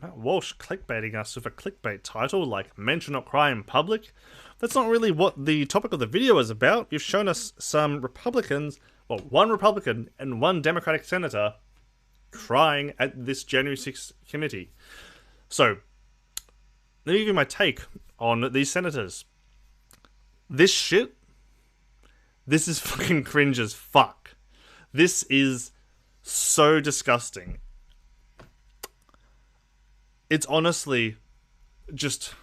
Matt Walsh clickbaiting us with a clickbait title like "Mention Not Cry in Public." That's not really what the topic of the video is about. You've shown us some Republicans, well, one Republican and one Democratic senator crying at this January 6th committee. So, let me give you my take on these senators. This shit, this is fucking cringe as fuck. This is so disgusting. It's honestly just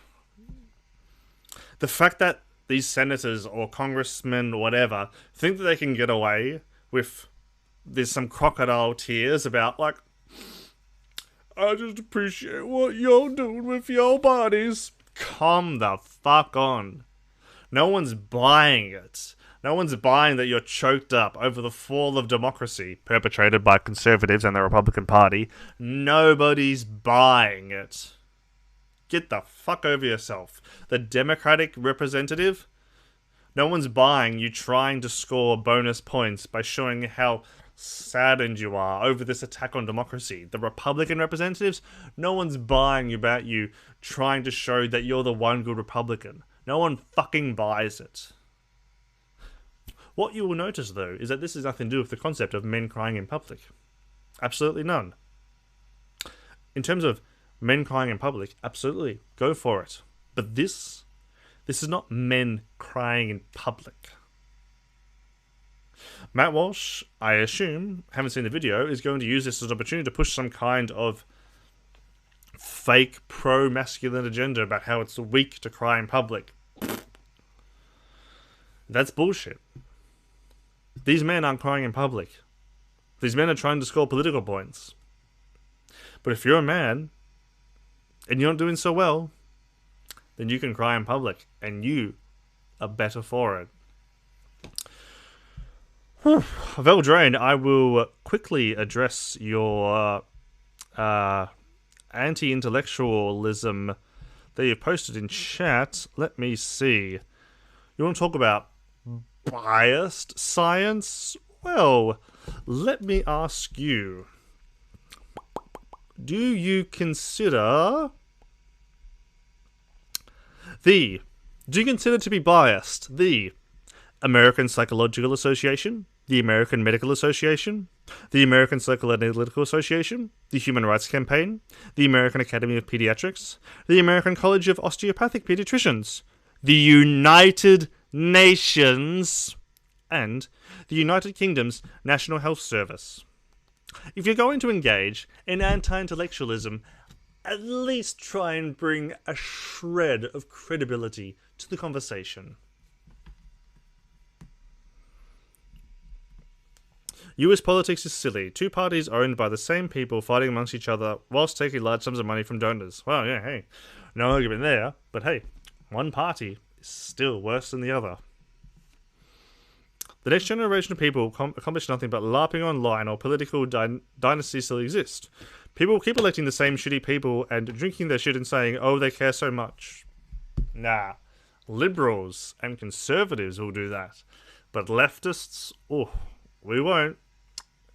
the fact that these senators or congressmen or whatever think that they can get away with there's some crocodile tears about I just appreciate what you're doing with your bodies. Come the fuck on. No one's buying it. No one's buying that you're choked up over the fall of democracy perpetrated by conservatives and the Republican Party. Nobody's buying it. Get the fuck over yourself. The Democratic representative? No one's buying you trying to score bonus points by showing how saddened you are over this attack on democracy. The Republican representatives? No one's buying about you trying to show that you're the one good Republican. No one fucking buys it. What you will notice, though, is that this has nothing to do with the concept of men crying in public. Absolutely none. In terms of men crying in public, absolutely, go for it. But this is not men crying in public. Matt Walsh, I assume, haven't seen the video, is going to use this as an opportunity to push some kind of fake pro-masculine agenda about how it's weak to cry in public. That's bullshit. These men aren't crying in public. These men are trying to score political points. But if you're a man and you're not doing so well, then you can cry in public, and you are better for it. Veldrain, I will quickly address your anti-intellectualism that you posted in chat. Let me see. You want to talk about biased science? Well, let me ask you. Do you consider to be biased the American Psychological Association, the American Medical Association, the American Psychoanalytical Association, the Human Rights Campaign, the American Academy of Pediatrics, the American College of Osteopathic Pediatricians, the United Nations, and the United Kingdom's National Health Service? If you're going to engage in anti-intellectualism, at least try and bring a shred of credibility to the conversation. US politics is silly. Two parties owned by the same people fighting amongst each other whilst taking large sums of money from donors. Well, yeah, hey, no argument there, but hey, one party is still worse than the other. The next generation of people accomplish nothing but LARPing online, or political dynasties still exist. People keep electing the same shitty people and drinking their shit and saying, oh, they care so much. Nah. Liberals and conservatives will do that. But leftists, oh, we won't.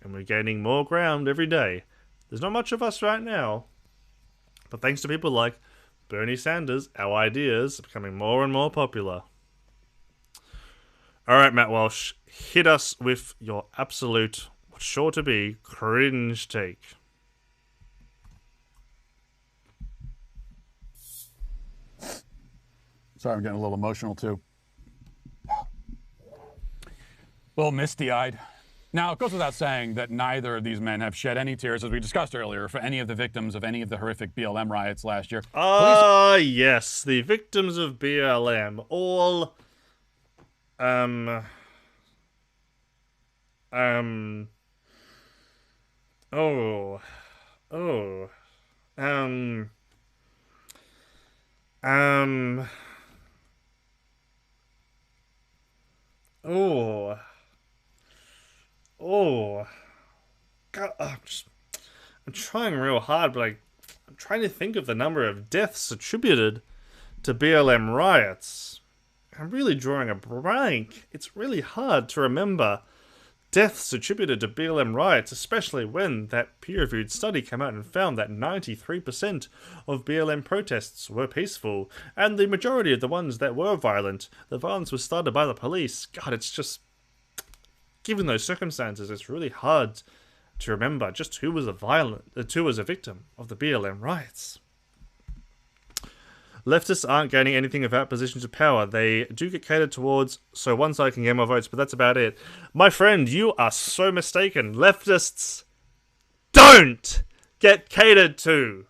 And we're gaining more ground every day. There's not much of us right now. But thanks to people like Bernie Sanders, our ideas are becoming more and more popular. Alright, Matt Walsh, hit us with your absolute, what's sure to be, cringe take. Sorry, I'm getting a little emotional too. A little misty-eyed. Now, it goes without saying that neither of these men have shed any tears, as we discussed earlier, for any of the victims of any of the horrific BLM riots last year. Yes, the victims of BLM, all... God, I'm trying real hard, but I'm trying to think of the number of deaths attributed to BLM riots. I'm really drawing a blank. It's really hard to remember deaths attributed to BLM riots, especially when that peer-reviewed study came out and found that 93% of BLM protests were peaceful, and the majority of the ones that were violent, the violence was started by the police. God, it's just... Given those circumstances, it's really hard to remember just who was a victim of the BLM riots. Leftists aren't gaining anything without positions of power. They do get catered towards, so one side can get more votes, but that's about it. My friend, you are so mistaken. Leftists don't get catered to.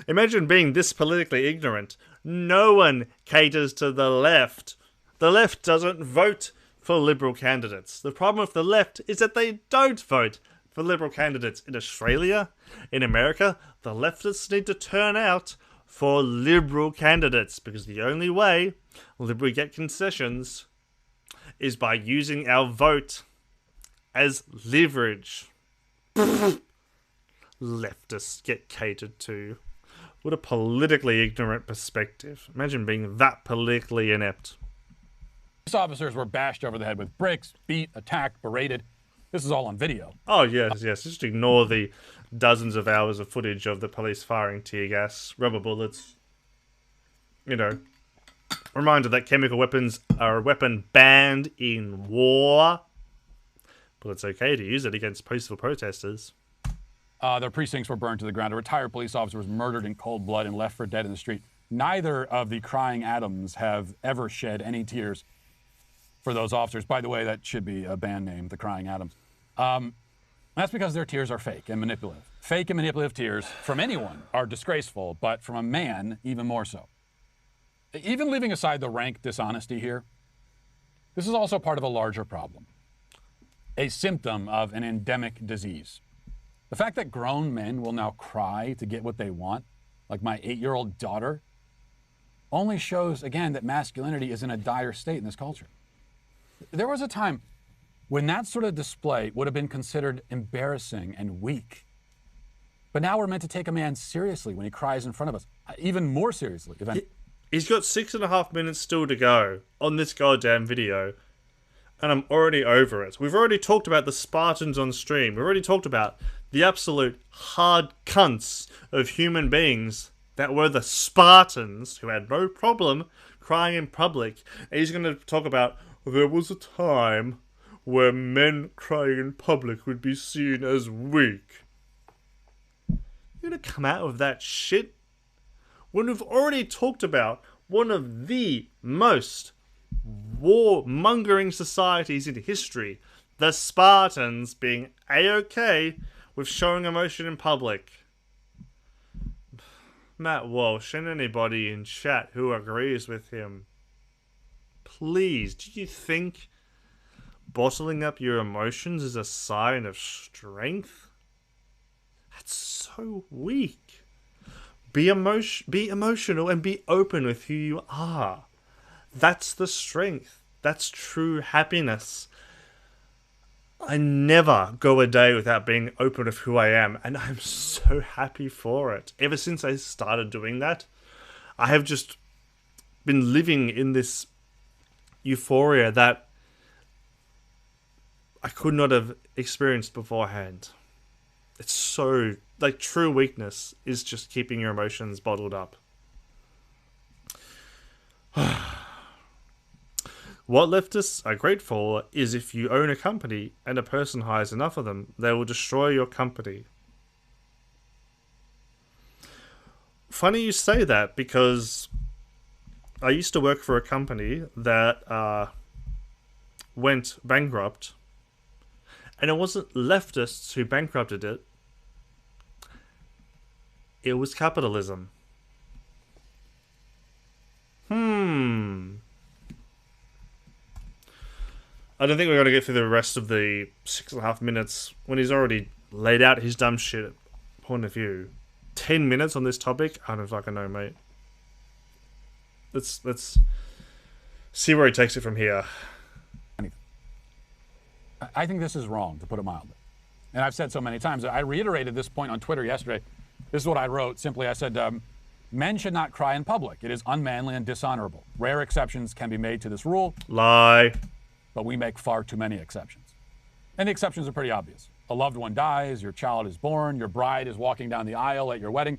Imagine being this politically ignorant. No one caters to the left. The left doesn't vote for liberal candidates. The problem with the left is that they don't vote for liberal candidates. In Australia, in America, the leftists need to turn out for liberal candidates, because the only way we get concessions is by using our vote as leverage. Leftists get catered to. What a politically ignorant perspective. Imagine being that politically inept. Police officers were bashed over the head with bricks, beat, attacked, berated. This is all on video. Oh, yes. Just ignore the dozens of hours of footage of the police firing tear gas, rubber bullets. You know, reminder that chemical weapons are a weapon banned in war, but it's okay to use it against peaceful protesters. Their precincts were burned to the ground. A retired police officer was murdered in cold blood and left for dead in the street. Neither of the crying Adams have ever shed any tears for those officers. By the way, that should be a band name, the Crying Adams. That's because their tears are fake and manipulative. Fake and manipulative tears from anyone are disgraceful, but from a man, even more so. Even leaving aside the rank dishonesty here, This is also part of a larger problem, a symptom of an endemic disease. The fact that grown men will now cry to get what they want, like my 8-year-old daughter, only shows, again, that masculinity is in a dire state in this culture. There was a time when that sort of display would have been considered embarrassing and weak. But now we're meant to take a man seriously when he cries in front of us, even more seriously. He's got 6.5 minutes still to go on this goddamn video, and I'm already over it. We've already talked about the Spartans on stream. We've already talked about the absolute hard cunts of human beings that were the Spartans, who had no problem crying in public. And he's going to talk about, there was a time where men crying in public would be seen as weak. You're going to come out of that shit when we've already talked about one of the most war-mongering societies in history, the Spartans being A-okay with showing emotion in public. Matt Walsh and anybody in chat who agrees with him, please, do you think bottling up your emotions is a sign of strength? That's so weak. Be emotional and be open with who you are. That's the strength. That's true happiness. I never go a day without being open with who I am, and I'm so happy for it. Ever since I started doing that, I have just been living in this euphoria that I could not have experienced beforehand. It's so, like, true weakness is just keeping your emotions bottled up. What leftists are grateful is if you own a company and a person hires enough of them, they will destroy your company. Funny you say that, because I used to work for a company that went bankrupt, and it wasn't leftists who bankrupted it. It was capitalism. I don't think we're going to get through the rest of the 6.5 minutes when he's already laid out his dumb shit point of view. 10 minutes on this topic? I don't fucking know, mate. Let's see where he takes it from here. I think this is wrong, to put it mildly. And I've said so many times. I reiterated this point on Twitter yesterday. This is what I wrote. Simply, I said, men should not cry in public. It is unmanly and dishonorable. Rare exceptions can be made to this rule. Lie. But we make far too many exceptions. And the exceptions are pretty obvious. A loved one dies, your child is born, your bride is walking down the aisle at your wedding.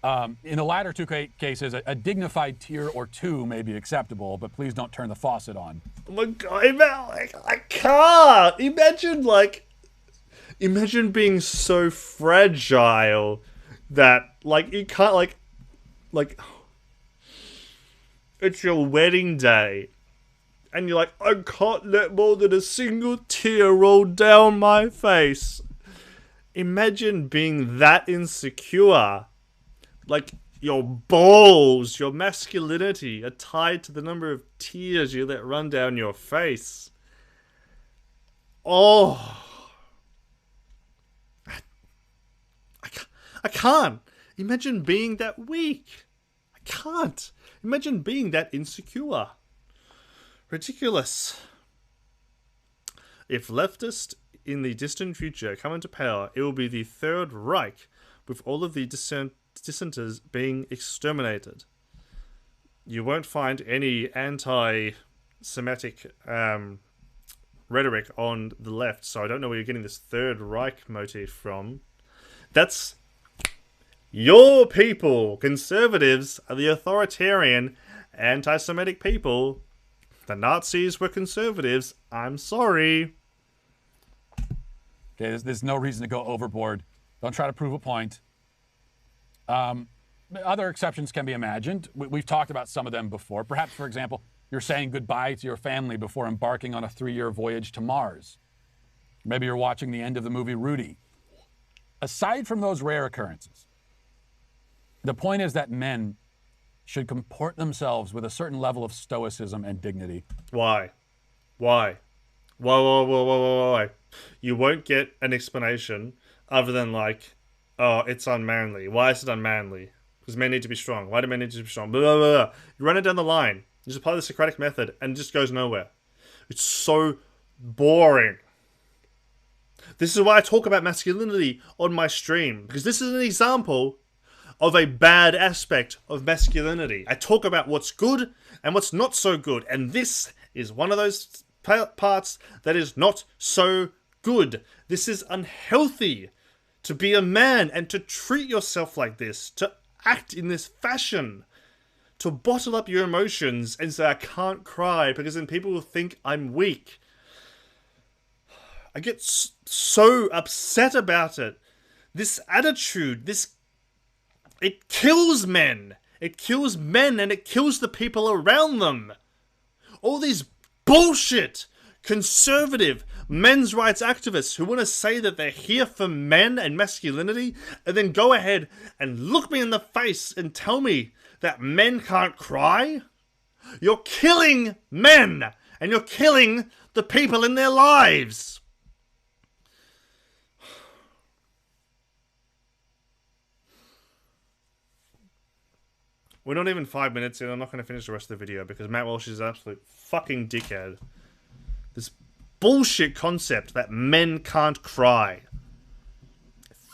In the latter two cases, a dignified tear or two may be acceptable, but please don't turn the faucet on. Oh my god, I can't! Imagine being so fragile that, like, you can't, like, it's your wedding day, and you're like, I can't let more than a single tear roll down my face. Imagine being that insecure. Like, your balls, your masculinity are tied to the number of tears you let run down your face. Oh. I can't. Imagine being that weak. I can't. Imagine being that insecure. Ridiculous. If leftists in the distant future come into power, it will be the Third Reich, with all of the dissenters being exterminated. You won't find any anti-Semitic rhetoric on the left, so I don't know where you're getting this Third Reich motif from. That's your people. Conservatives are the authoritarian, anti-Semitic people. The Nazis were conservatives. I'm sorry. Okay, there's no reason to go overboard. Don't try to prove a point. Other exceptions can be imagined. We've talked about some of them before. Perhaps, for example, you're saying goodbye to your family before embarking on a 3-year voyage to Mars. Maybe you're watching the end of the movie Rudy. Aside from those rare occurrences, the point is that men should comport themselves with a certain level of stoicism and dignity. Why? Why? Whoa. You won't get an explanation other than like, oh, it's unmanly. Why is it unmanly? Because men need to be strong. Why do men need to be strong? Blah, blah, blah. You run it down the line. You just apply the Socratic method and it just goes nowhere. It's so boring. This is why I talk about masculinity on my stream. Because this is an example of a bad aspect of masculinity. I talk about what's good and what's not so good. And this is one of those parts that is not so good. This is unhealthy to be a man and to treat yourself like this, to act in this fashion, to bottle up your emotions and say I can't cry because then people will think I'm weak. I get so upset about it. This attitude, it kills men. It kills men and it kills the people around them. All these bullshit conservative men's rights activists who want to say that they're here for men and masculinity and then go ahead and look me in the face and tell me that men can't cry. You're killing men and you're killing the people in their lives. We're not even 5 minutes in. I'm not going to finish the rest of the video because Matt Walsh is an absolute fucking dickhead. This bullshit concept that men can't cry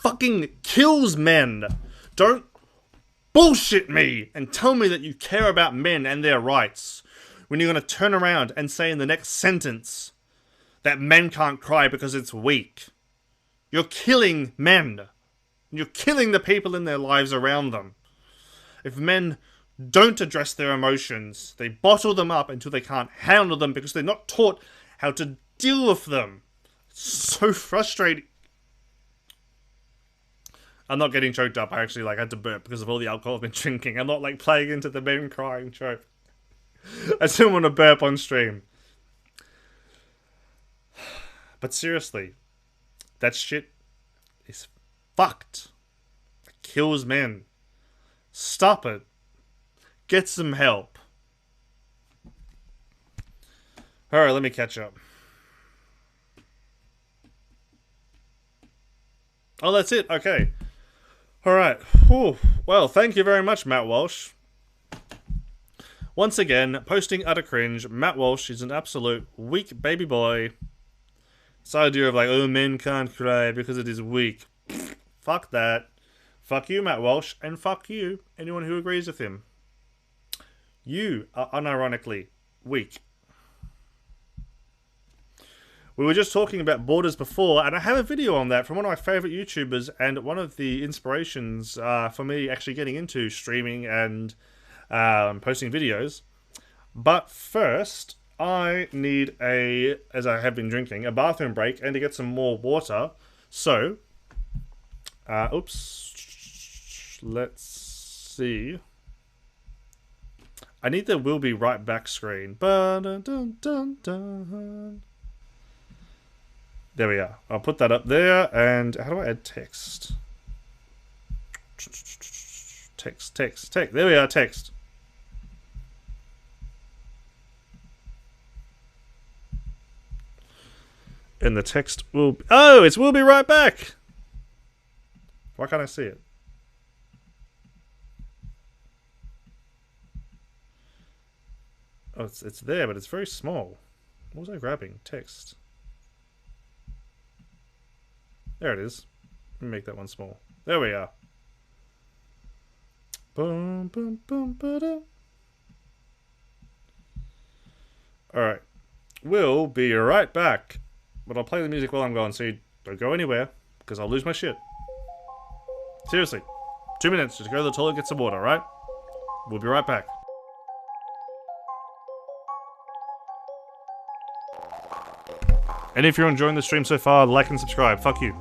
fucking kills men. Don't bullshit me and tell me that you care about men and their rights when you're going to turn around and say in the next sentence that men can't cry because it's weak. You're killing men. You're killing the people in their lives around them. If men don't address their emotions, they bottle them up until they can't handle them because they're not taught how to deal with them. It's so frustrating. I'm not getting choked up. I actually had to burp because of all the alcohol I've been drinking. I'm not playing into the men crying trope. I still want to burp on stream. But seriously, that shit is fucked. It kills men. Stop it. Get some help. Alright, let me catch up. Oh, that's it? Okay. Alright. Well, thank you very much, Matt Walsh. Once again, posting utter cringe. Matt Walsh is an absolute weak baby boy. This idea of oh, men can't cry because it is weak. Fuck that. Fuck you, Matt Walsh, and fuck you, anyone who agrees with him. You are unironically weak. We were just talking about borders before, and I have a video on that from one of my favourite YouTubers, and one of the inspirations for me actually getting into streaming and posting videos. But first, I need as I have been drinking, a bathroom break and to get some more water. So, oops. Let's see. I need the "We'll be right back" screen. Ba-dun-dun-dun-dun. There we are. I'll put that up there. And how do I add text? Text. There we are, text. And the text will... Oh, it's "We'll be right back." Why can't I see it? Oh, it's there, but it's very small. What was I grabbing? Text. There it is. Let me make that one small. There we are. Boom, boom, boom, ba-da. Alright. We'll be right back. But I'll play the music while I'm gone, so you don't go anywhere, because I'll lose my shit. Seriously. 2 minutes, just go to the toilet, get some water, right? We'll be right back. And if you're enjoying the stream so far, like and subscribe. Fuck you.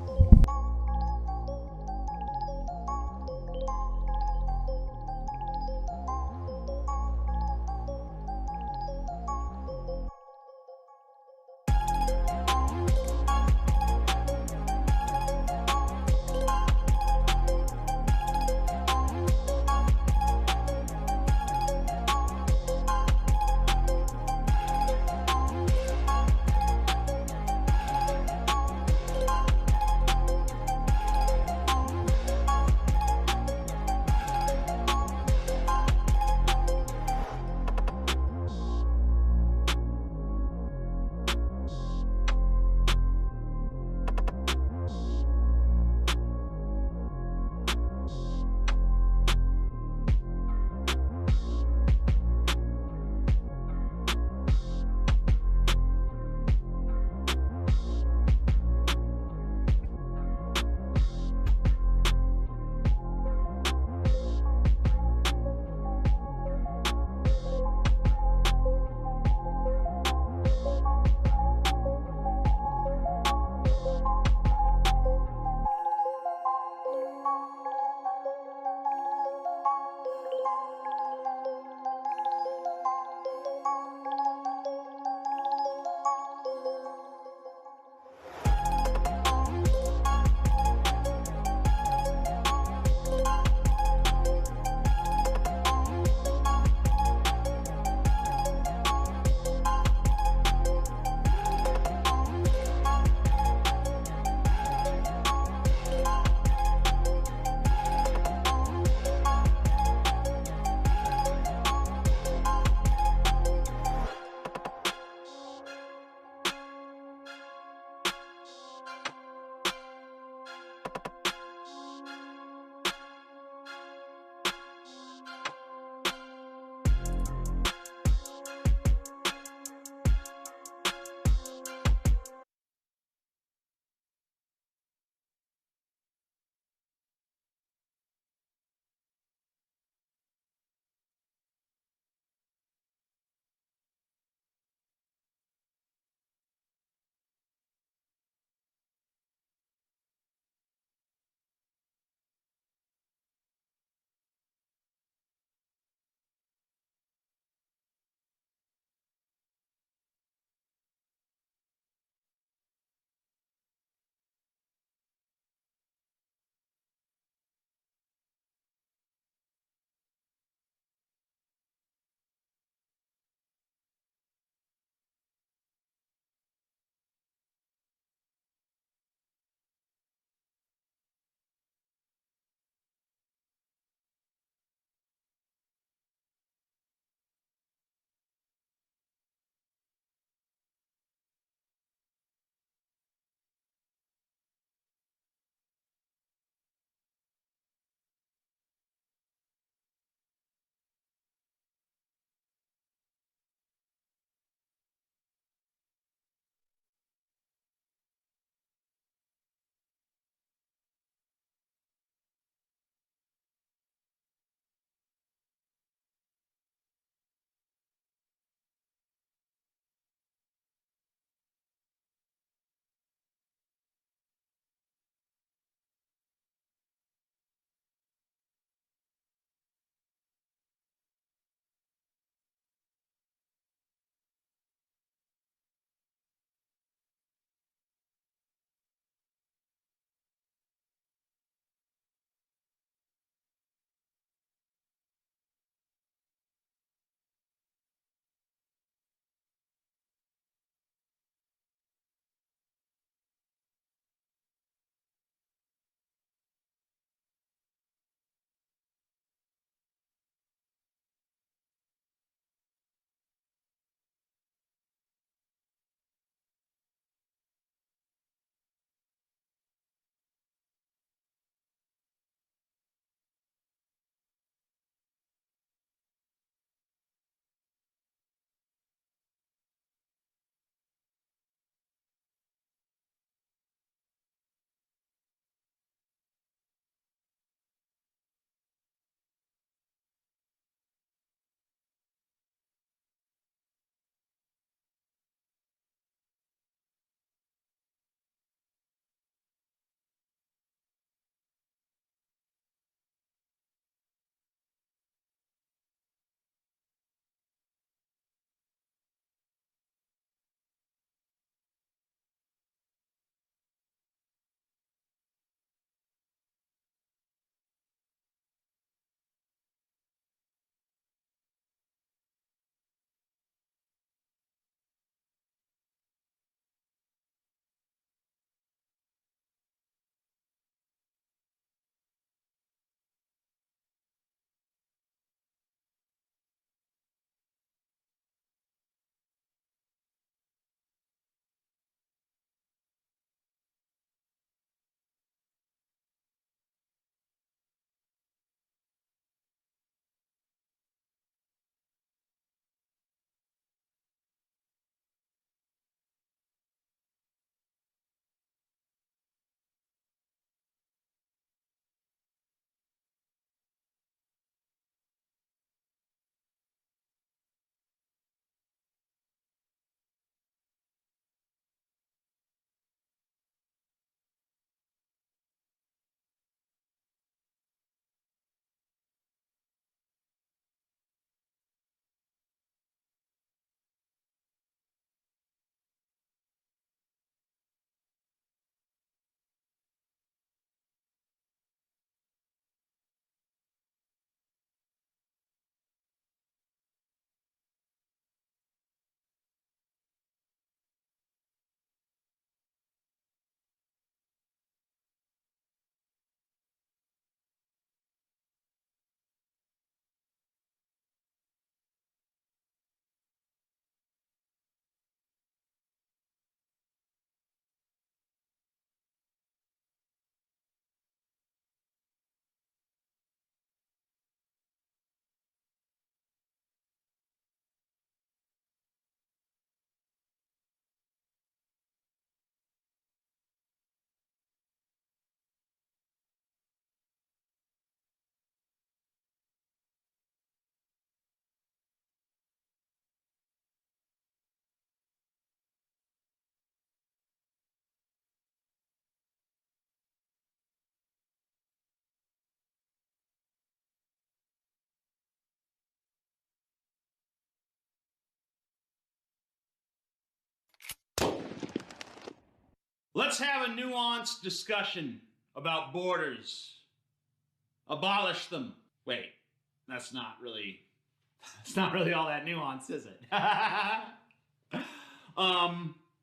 Let's have a nuanced discussion about borders. Abolish them. Wait, that's not really all that nuanced, is it?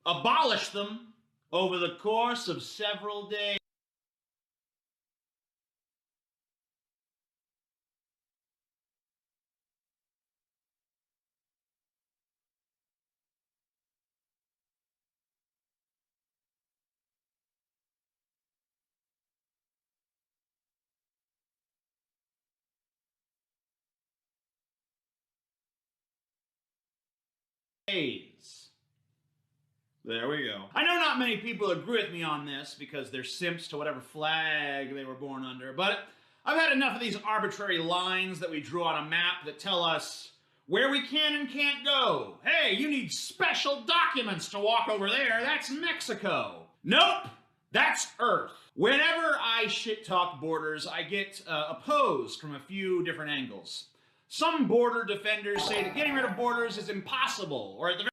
Abolish them over the course of several days. There we go. I know not many people agree with me on this because they're simps to whatever flag they were born under, but I've had enough of these arbitrary lines that we drew on a map that tell us where we can and can't go. Hey, you need special documents to walk over there. That's Mexico. Nope. That's Earth. Whenever I shit talk borders, I get opposed from a few different angles. Some border defenders say that getting rid of borders is impossible, or at the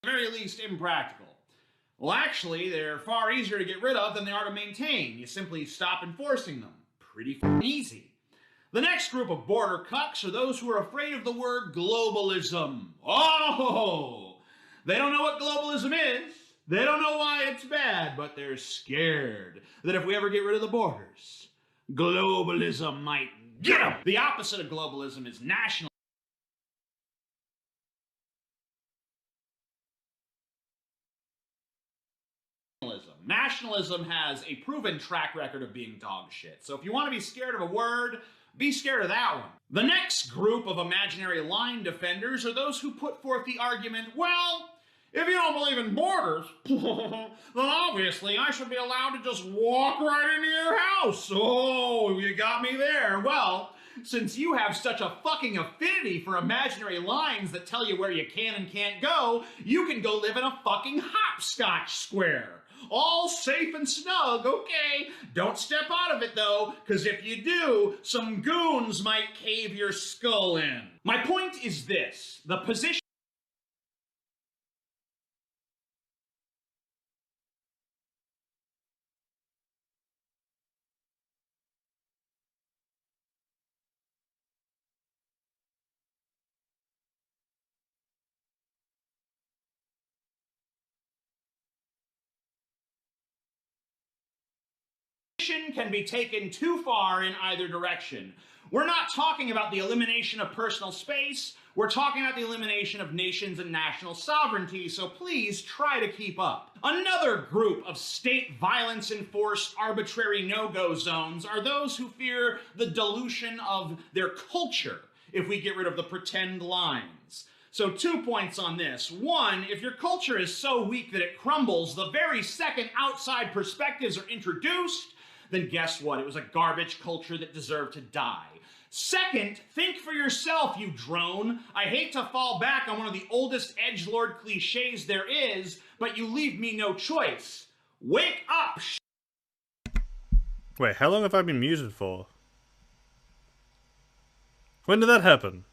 very least impractical. Well, actually, they're far easier to get rid of than they are to maintain. You simply stop enforcing them. Pretty easy. The next group of border cucks are those who are afraid of the word globalism. Oh! They don't know what globalism is. They don't know why it's bad, but they're scared that if we ever get rid of the borders, globalism might get them. The opposite of globalism is nationalism. Nationalism has a proven track record of being dog shit. So if you want to be scared of a word, be scared of that one. The next group of imaginary line defenders are those who put forth the argument, well, if you don't believe in borders, then obviously I should be allowed to just walk right into your house. Oh, you got me there. Well, since you have such a fucking affinity for imaginary lines that tell you where you can and can't go, you can go live in a fucking hopscotch square. All safe and snug, okay. Don't step out of it, though, because if you do, some goons might cave your skull in. My point is this. The position can be taken too far in either direction. We're not talking about the elimination of personal space. We're talking about the elimination of nations and national sovereignty, so please try to keep up. Another group of state violence-enforced arbitrary no-go zones are those who fear the dilution of their culture if we get rid of the pretend lines. So 2 points on this. One, if your culture is so weak that it crumbles the very second outside perspectives are introduced, then guess what? It was a garbage culture that deserved to die. Second, think for yourself, you drone. I hate to fall back on one of the oldest edgelord cliches there is, but you leave me no choice. Wake up! Wait, how long have I been muted for? When did that happen?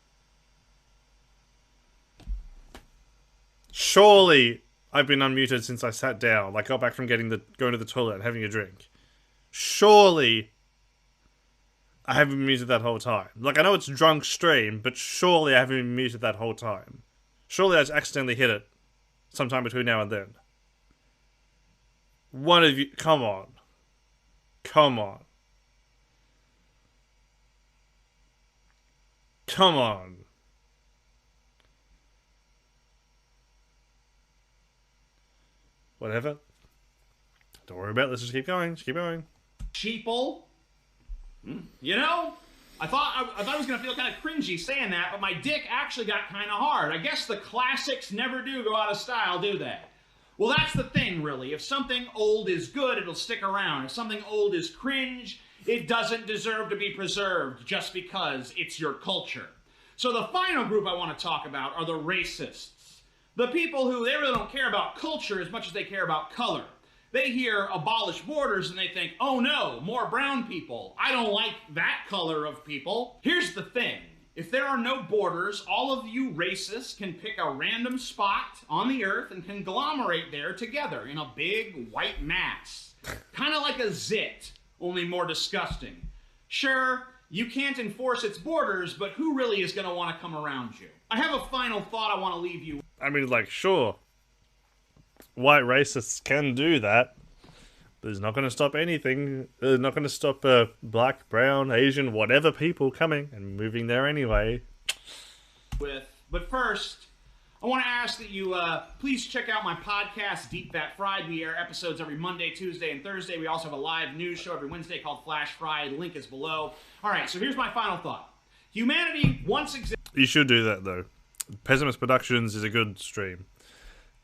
Surely I've been unmuted since I sat down. Like, got back from going to the toilet and having a drink. Surely I haven't been muted that whole time. Like, I know it's drunk stream, but surely I haven't been muted that whole time. Surely I just accidentally hit it sometime between now and then. One of you, come on. Come on. Come on. Whatever. Don't worry about it. Let's just keep going. Just keep going. Sheeple. You know, I thought I was going to feel kind of cringy saying that, but my dick actually got kind of hard. I guess the classics never do go out of style, do they? Well, that's the thing, really. If something old is good, it'll stick around. If something old is cringe, It doesn't deserve to be preserved just because it's your culture. So the final group I want to talk about are the racists. The people who, they really don't care about culture as much as they care about color. They hear abolish borders and they think, oh no, more brown people. I don't like that color of people. Here's the thing. If there are no borders, all of you racists can pick a random spot on the earth and conglomerate there together in a big white mass. Kind of like a zit, only more disgusting. Sure, you can't enforce its borders, but who really is going to want to come around you? I have a final thought I want to leave you. I mean, like, sure, white racists can do that, but it's not going to stop anything. It's not going to stop black, brown, Asian, whatever people coming and moving there anyway. But first, I want to ask that you please check out my podcast, Deep Fat Fried. We air episodes every Monday, Tuesday, and Thursday. We also have a live news show every Wednesday called Flash Fried. Link is below. All right, so here's my final thought. Humanity once existed. You should do that, though. Pessimist Productions is a good stream.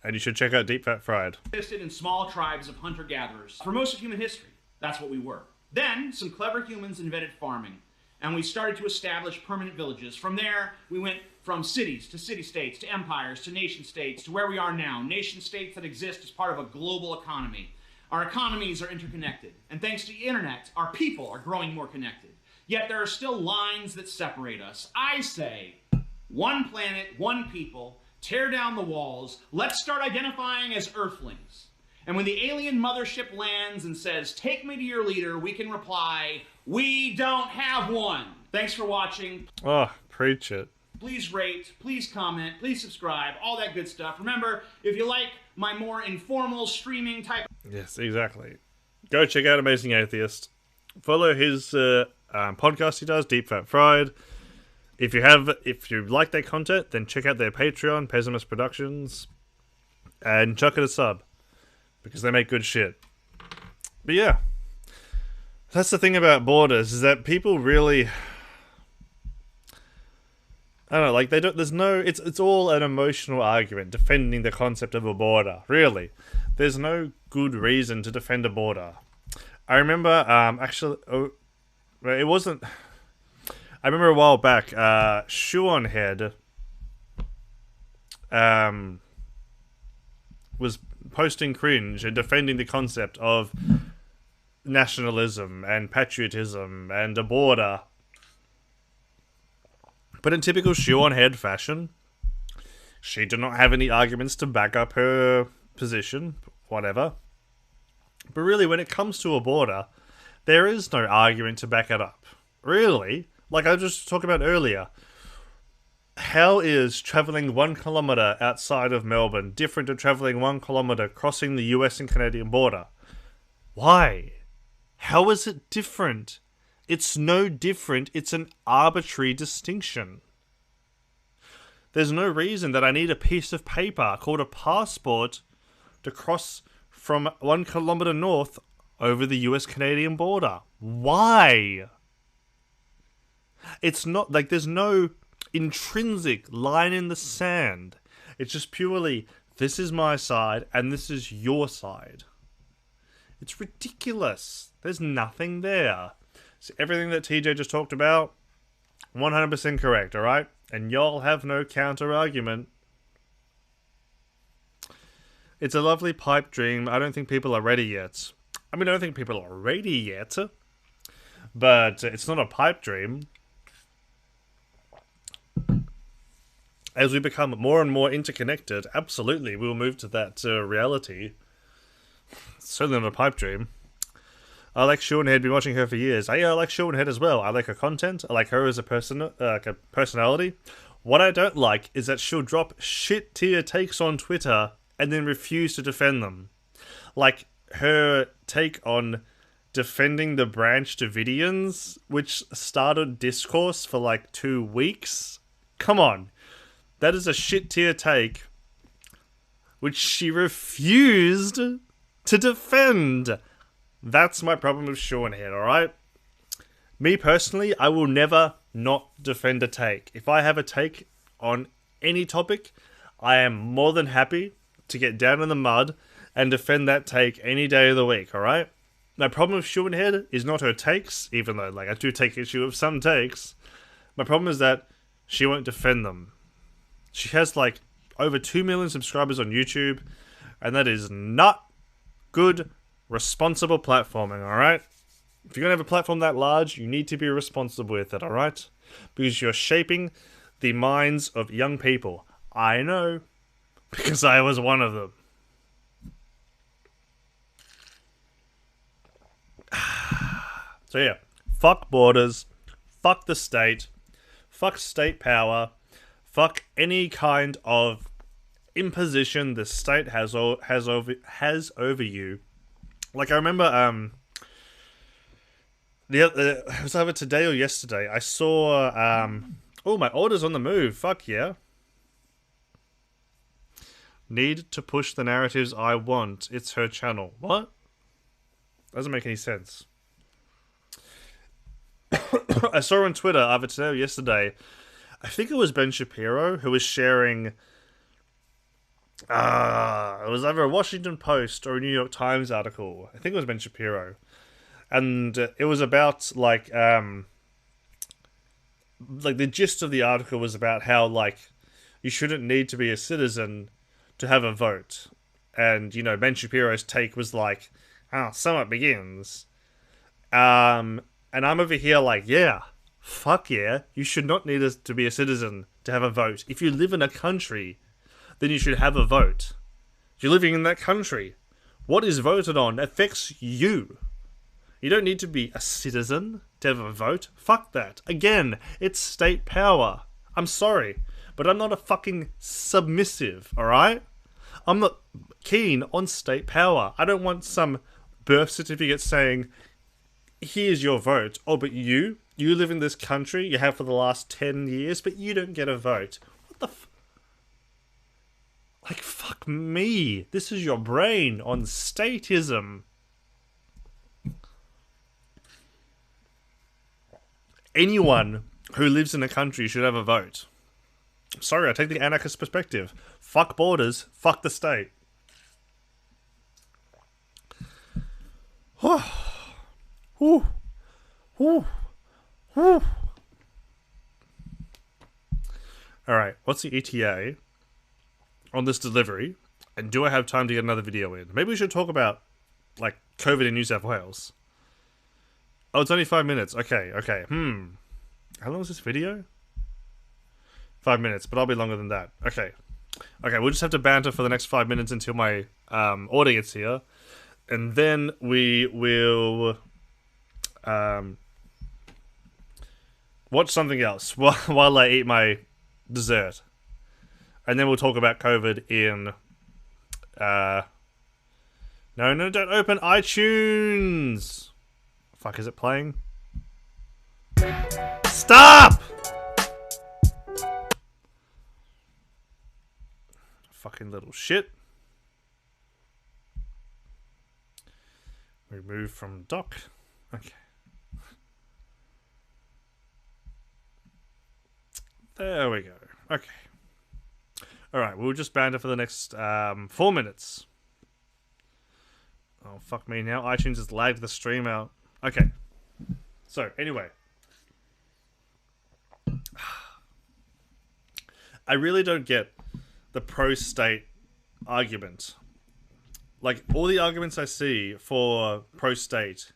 And you should check out Deep Fat Fried. Existed in small tribes of hunter-gatherers. For most of human history, that's what we were. Then, some clever humans invented farming, and we started to establish permanent villages. From there, we went from cities to city-states to empires to nation-states to where we are now, nation-states that exist as part of a global economy. Our economies are interconnected, and thanks to the internet, our people are growing more connected. Yet there are still lines that separate us. I say, one planet, one people, tear down the walls, let's start identifying as Earthlings. And when the alien mothership lands and says, take me to your leader, we can reply, we don't have one. Thanks for watching. Oh, preach it. Please rate, please comment, please subscribe, all that good stuff. Remember, if you like my more informal streaming type... Yes, exactly. Go check out Amazing Atheist. Follow his podcast he does, Deep Fat Fried. If you like their content, then check out their Patreon, Pessimist Productions, and chuck it a sub, because they make good shit. But yeah, that's the thing about borders, is that people really, I don't know, like, they don't, there's no, it's all an emotional argument defending the concept of a border, really. There's no good reason to defend a border. I remember, it wasn't... I remember a while back, Shoe Head was posting Cringe and defending the concept of nationalism and patriotism and a border. But in typical Shoe Head fashion, she did not have any arguments to back up her position, whatever. But really, when it comes to a border, there is no argument to back it up. Really? Like I just talked about earlier, how is travelling 1 kilometre outside of Melbourne different to travelling 1 kilometre crossing the US and Canadian border? Why? How is it different? It's no different. It's an arbitrary distinction. There's no reason that I need a piece of paper called a passport to cross from 1 kilometre north over the US-Canadian border. Why? It's not like there's no intrinsic line in the sand. It's just purely, this is my side and this is your side. It's ridiculous. There's nothing there. So everything that TJ just talked about, 100% correct, alright? And y'all have no counter argument. It's a lovely pipe dream. I don't think people are ready yet. I mean, I don't think people are ready yet. But it's not a pipe dream. As we become more and more interconnected, absolutely, we'll move to that reality. It's certainly not a pipe dream. I like Sean Head, been watching her for years. I like Sean Head as well. I like her content. I like her as a personality. What I don't like is that she'll drop shit tier takes on Twitter and then refuse to defend them. Like her take on defending the Branch Davidians, which started discourse for like 2 weeks. Come on. That is a shit tier take, which she refused to defend. That's my problem with Sean Head, alright? Me personally, I will never not defend a take. If I have a take on any topic, I am more than happy to get down in the mud and defend that take any day of the week, alright? My problem with Schuenhead is not her takes, even though like I do take issue with some takes. My problem is that she won't defend them. She has like over 2 million subscribers on YouTube, and that is not good, responsible platforming, alright? If you're gonna have a platform that large, you need to be responsible with it, alright? Because you're shaping the minds of young people. I know, because I was one of them. So yeah, fuck borders, fuck the state, fuck state power, fuck any kind of imposition the state has over you. Like I remember, it was either today or yesterday. I saw, oh, my order's on the move. Fuck yeah. Need to push the narratives I want. It's her channel. What? Doesn't make any sense. I saw on Twitter either today or yesterday, I think it was Ben Shapiro who was sharing, it was either a Washington Post or a New York Times article. I think it was Ben Shapiro. And it was about, like the gist of the article was about how, like, you shouldn't need to be a citizen to have a vote. And, you know, Ben Shapiro's take was like, oh, so it begins. And I'm over here like, yeah, fuck yeah, you should not need to be a citizen to have a vote. If you live in a country, then you should have a vote. You're living in that country. What is voted on affects you. You don't need to be a citizen to have a vote. Fuck that. Again, it's state power. I'm sorry, but I'm not a fucking submissive, alright? I'm not keen on state power. I don't want some birth certificate saying, here's your vote. Oh, but you live in this country, you have for the last 10 years, but you don't get a vote. What the like, fuck me. This is your brain on statism. Anyone who lives in a country should have a vote. Sorry, I take the anarchist perspective. Fuck borders, fuck the state. Whew. Whew. Whew. Alright, what's the ETA on this delivery? And do I have time to get another video in? Maybe we should talk about, like, COVID in New South Wales. Oh, it's only 5 minutes. Okay. How long is this video? 5 minutes, but I'll be longer than that. Okay, we'll just have to banter for the next 5 minutes until my order gets here. And then we will watch something else while I eat my dessert. And then we'll talk about COVID in... No, don't open iTunes! Fuck, is it playing? Stop! Fucking little shit. Remove from dock. Okay. There we go. Okay. Alright, we'll just banter for the next 4 minutes. Oh, fuck me now. iTunes has lagged the stream out. Okay. So, anyway. I really don't get the pro-state argument. Like, all the arguments I see for pro-state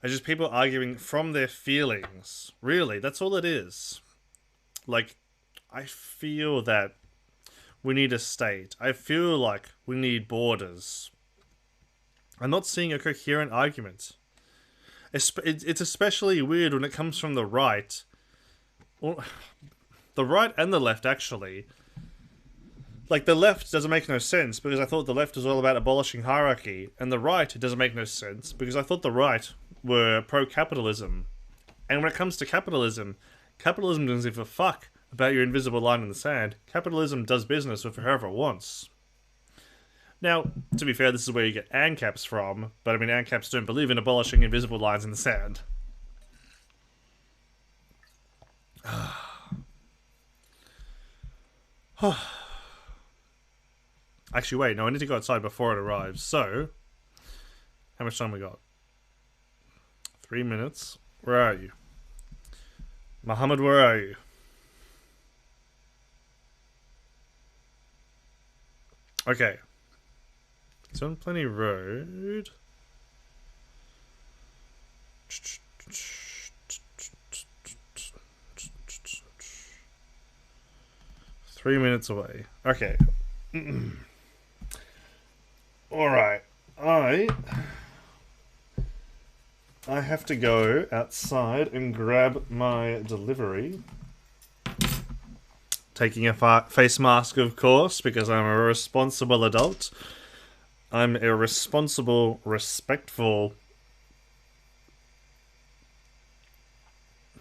are just people arguing from their feelings. Really, that's all it is. Like, I feel that we need a state. I feel like we need borders. I'm not seeing a coherent argument. It's especially weird when it comes from the right. Well, the right and the left, actually. Like, the left doesn't make no sense, because I thought the left was all about abolishing hierarchy, and the right doesn't make no sense, because I thought the right were pro-capitalism. And when it comes to capitalism doesn't give a fuck about your invisible line in the sand. Capitalism does business with whoever it wants. Now, to be fair, this is where you get ANCAPs from, but I mean, ANCAPs don't believe in abolishing invisible lines in the sand. Actually, wait, no, I need to go outside before it arrives, so... How much time we got? 3 minutes. Where are you? Muhammad, where are you? Okay. It's on Plenty Road. Three minutes away. Okay. Alright. I have to go outside and grab my delivery. Taking a face mask, of course, because I'm a responsible adult. I'm a responsible, respectful,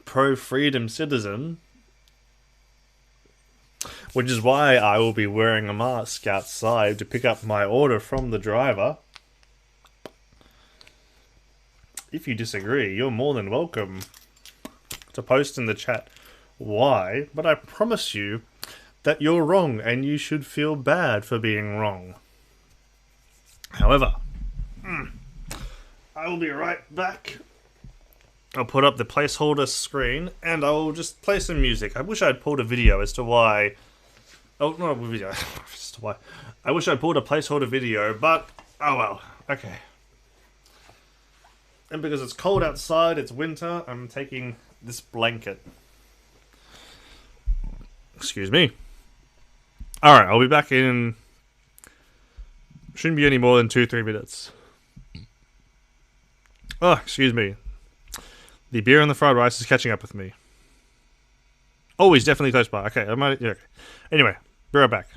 pro-freedom citizen. Which is why I will be wearing a mask outside to pick up my order from the driver. If you disagree, you're more than welcome to post in the chat why, but I promise you that you're wrong and you should feel bad for being wrong. However, I will be right back. I'll put up the placeholder screen and I will just play some music. I wish I'd pulled a video as to why. Oh, not a video. As to why. I wish I'd pulled a placeholder video, but oh well. Okay. And because it's cold outside, it's winter, I'm taking this blanket. Excuse me. Alright, I'll be back in... Shouldn't be any more than 2-3 minutes. Oh, excuse me. The beer and the fried rice is catching up with me. Oh, he's definitely close by. Okay, I might... Yeah, okay. Anyway, be right back.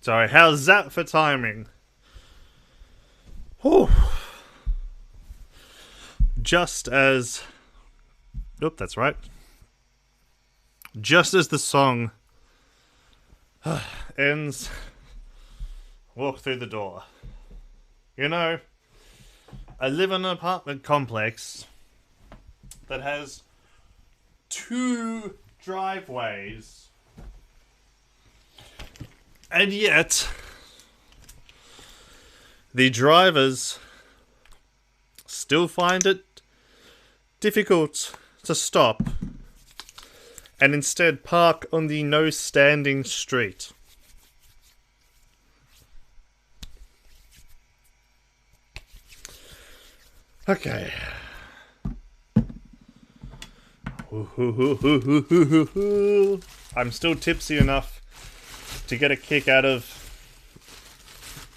So how's that for timing? Whew. Just as... Oop, that's right. Just as the song ends, walk through the door. You know, I live in an apartment complex that has 2 driveways, and yet the drivers still find it difficult to stop and instead park on the no standing street. Okay. I'm still tipsy enough to get a kick out of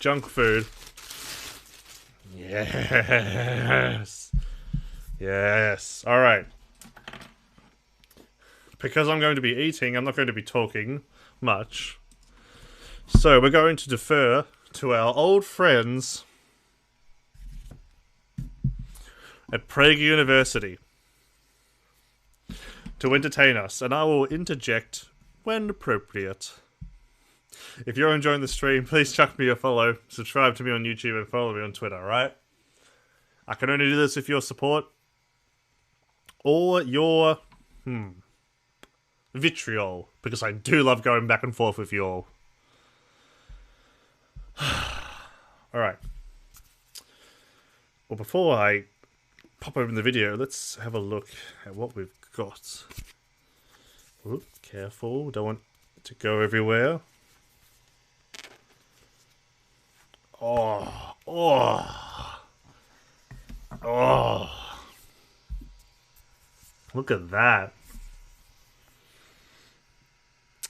junk food. Yes. Yes. All right. Because I'm going to be eating, I'm not going to be talking much. So we're going to defer to our old friends at Prague University to entertain us, and I will interject when appropriate. If you're enjoying the stream, please chuck me a follow, subscribe to me on YouTube, and follow me on Twitter, alright? I can only do this with your support or your vitriol, because I do love going back and forth with you all. Alright. Well, before I pop open the video, let's have a look at what we've got. Oop, careful, don't want it to go everywhere. Oh. Look at that.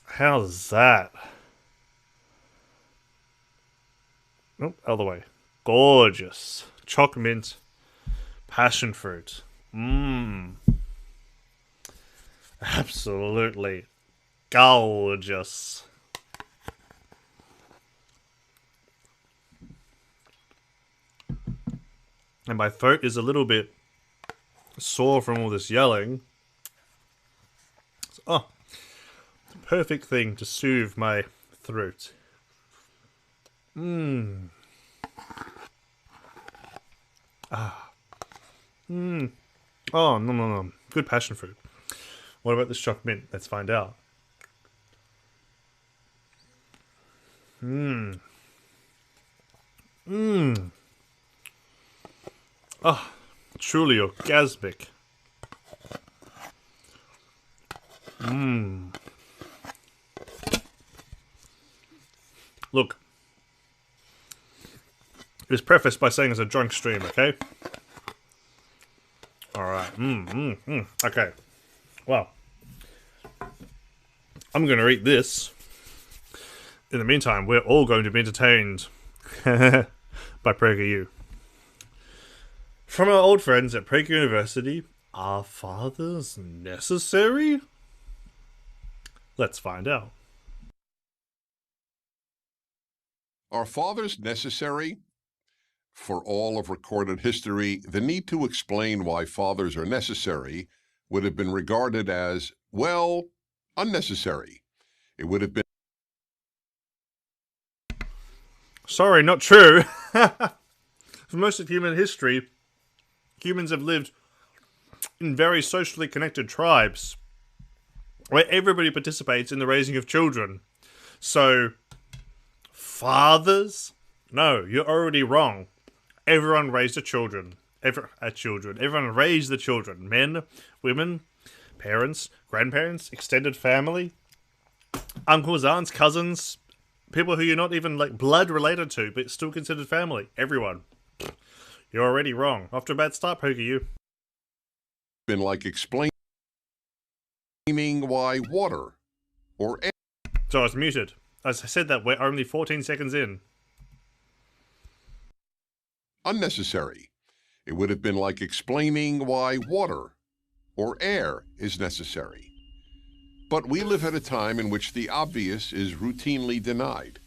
How's that? Oh, other way. Gorgeous. Choc mint. Passion fruit. Absolutely gorgeous. And my throat is a little bit sore from all this yelling. Oh, it's a perfect thing to soothe my throat. Oh, no. Good passion fruit. What about this choc mint? Let's find out. Oh, truly orgasmic. Look. It was prefaced by saying it's a drunk stream, okay? Alright. Okay. Well. I'm going to eat this. In the meantime, we're all going to be entertained by PragerU. From our old friends at Prague University, are fathers necessary? Let's find out. Are fathers necessary? For all of recorded history, the need to explain why fathers are necessary would have been regarded as, well, unnecessary. It would have been... Sorry, not true. For most of human history, humans have lived in very socially connected tribes where everybody participates in the raising of children. So, fathers? No, you're already wrong. Everyone raised the children. Everyone raised the children. Men, women, parents, grandparents, extended family, uncles, aunts, cousins, people who you're not even like blood related to, but still considered family. Everyone. You're already wrong. Off to a bad start, PragerU. been like explaining why water or air... So I was muted. As I said that, we're only 14 seconds in. unnecessary. It would have been like explaining why water or air is necessary. But we live at a time in which the obvious is routinely denied.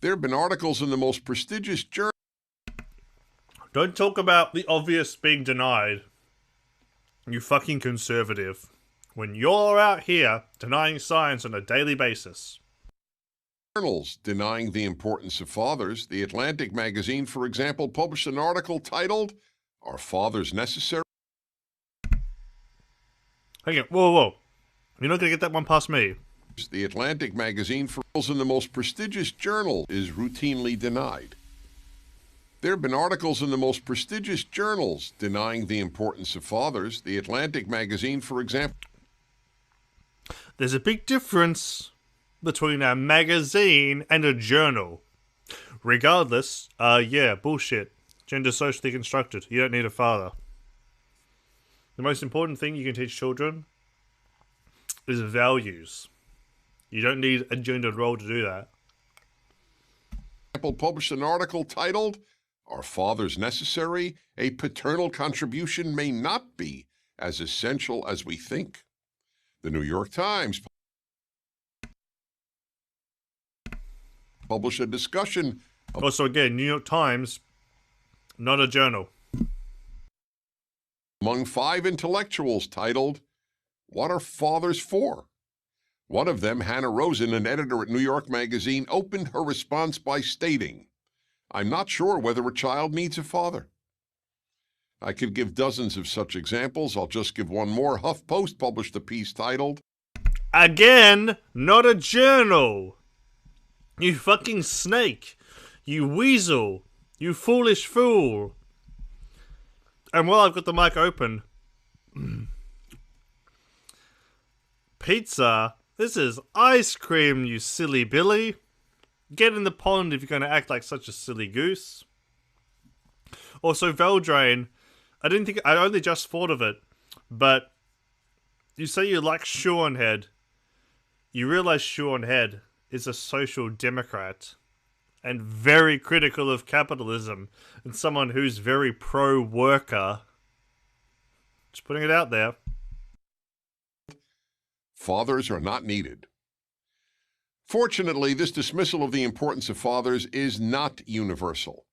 There have been articles in the most prestigious journals. Don't talk about the obvious being denied, you fucking conservative, when you're out here denying science on a daily basis. Journals denying the importance of fathers. The Atlantic magazine, for example, published an article titled, "Are Fathers Necessary?" Hang on, whoa. You're not going to get that one past me. The Atlantic magazine, for in the most prestigious journal, is routinely denied. There have been articles in the most prestigious journals denying the importance of fathers. The Atlantic magazine, for example. There's a big difference between a magazine and a journal. Regardless, yeah, bullshit. Gender socially constructed. You don't need a father. The most important thing you can teach children is values. You don't need a gendered role to do that. Apple published an article titled, "Are Fathers Necessary? A paternal contribution may not be as essential as we think." The New York Times published a discussion. Also, again, New York Times, not a journal. Among 5 intellectuals titled, "What Are Fathers For?" One of them, Hannah Rosen, an editor at New York Magazine, opened her response by stating, "I'm not sure whether a child needs a father." I could give dozens of such examples. I'll just give one more. HuffPost published a piece titled, Again, not a journal. You fucking snake. You weasel. You foolish fool. And while I've got the mic open, pizza, this is ice cream, you silly Billy. Get in the pond if you're going to act like such a silly goose. Also, Veldrain, I only just thought of it, but you say you like Sean Head. You realize Sean Head is a social democrat and very critical of capitalism and someone who's very pro-worker. Just putting it out there. "Fathers are not needed." Fortunately, this dismissal of the importance of fathers is not universal.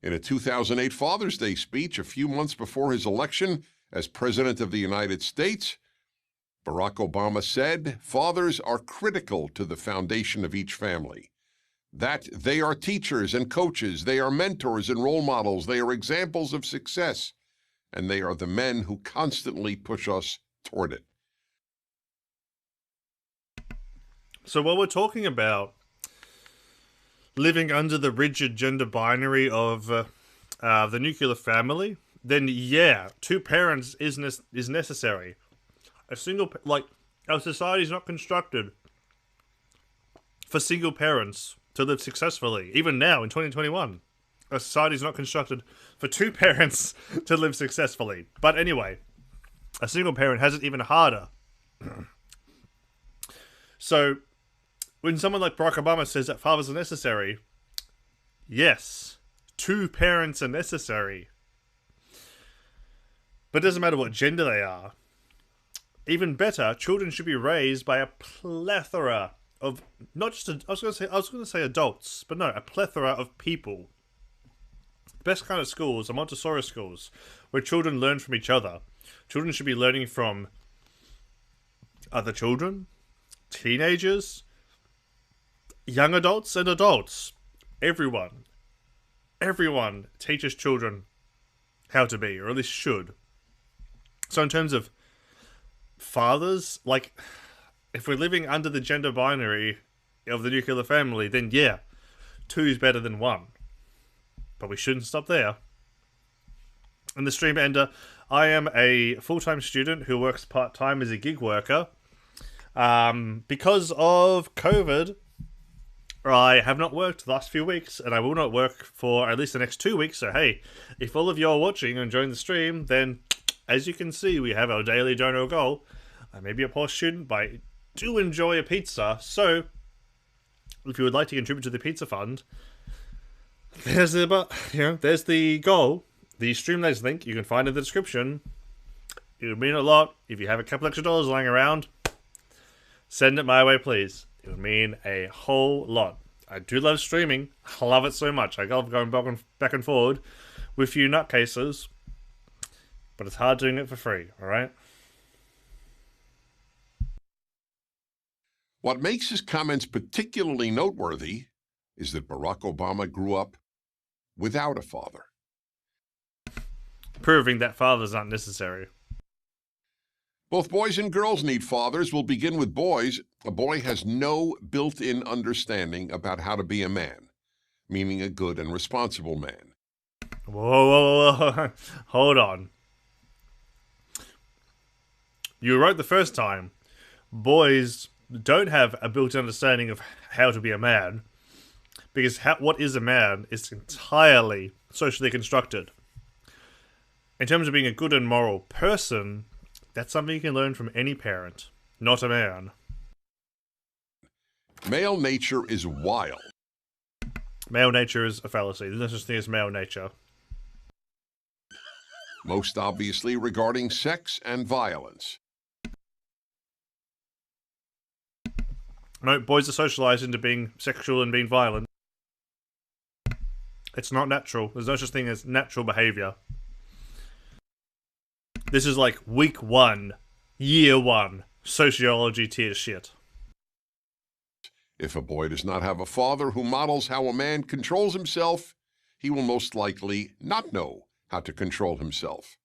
In a 2008 Father's Day speech a few months before his election as President of the United States, Barack Obama said, "Fathers are critical to the foundation of each family. That they are teachers and coaches, they are mentors and role models, they are examples of success, and they are the men who constantly push us toward it." So while we're talking about living under the rigid gender binary of the nuclear family, then yeah, 2 parents is necessary. Our society is not constructed for single parents to live successfully. Even now, in 2021, our society is not constructed for 2 parents to live successfully. But anyway, a single parent has it even harder. So, when someone like Barack Obama says that fathers are necessary, yes, 2 parents are necessary. But it doesn't matter what gender they are. Even better, children should be raised by a plethora of, not just, I was going to say adults, but no, a plethora of people. The best kind of schools are Montessori schools, where children learn from each other. Children should be learning from other children, teenagers, young adults, and adults. Everyone teaches children how to be, or at least should. So in terms of fathers, like, if we're living under the gender binary of the nuclear family, then yeah, 2 is better than 1. But we shouldn't stop there. In the stream ender, I am a full-time student who works part-time as a gig worker. Because of COVID, I have not worked the last few weeks, and I will not work for at least the next 2 weeks. So hey, if all of you are watching and enjoying the stream, then as you can see, we have our daily dono goal. I may be a poor student, but I do enjoy a pizza. So if you would like to contribute to the pizza fund, there's the goal. The Streamlabs link you can find in the description. It would mean a lot if you have a couple extra dollars lying around. Send it my way, please. It would mean a whole lot. I do love streaming. I love it so much. I love going back and forward with you nutcases. But it's hard doing it for free, alright? What makes his comments particularly noteworthy is that Barack Obama grew up without a father. Proving that fathers aren't necessary. Both boys and girls need fathers. We'll begin with boys. A boy has no built-in understanding about how to be a man, meaning a good and responsible man. Whoa. Hold on. You were right the first time. Boys don't have a built-in understanding of how to be a man, because what is a man is entirely socially constructed. In terms of being a good and moral person, that's something you can learn from any parent, not a man. Male nature is wild. Male nature is a fallacy. There's no such thing as male nature. Most obviously regarding sex and violence. No, boys are socialized into being sexual and being violent. It's not natural. There's no such thing as natural behavior. This is like week 1, year 1, sociology tier shit. If a boy does not have a father who models how a man controls himself, he will most likely not know how to control himself.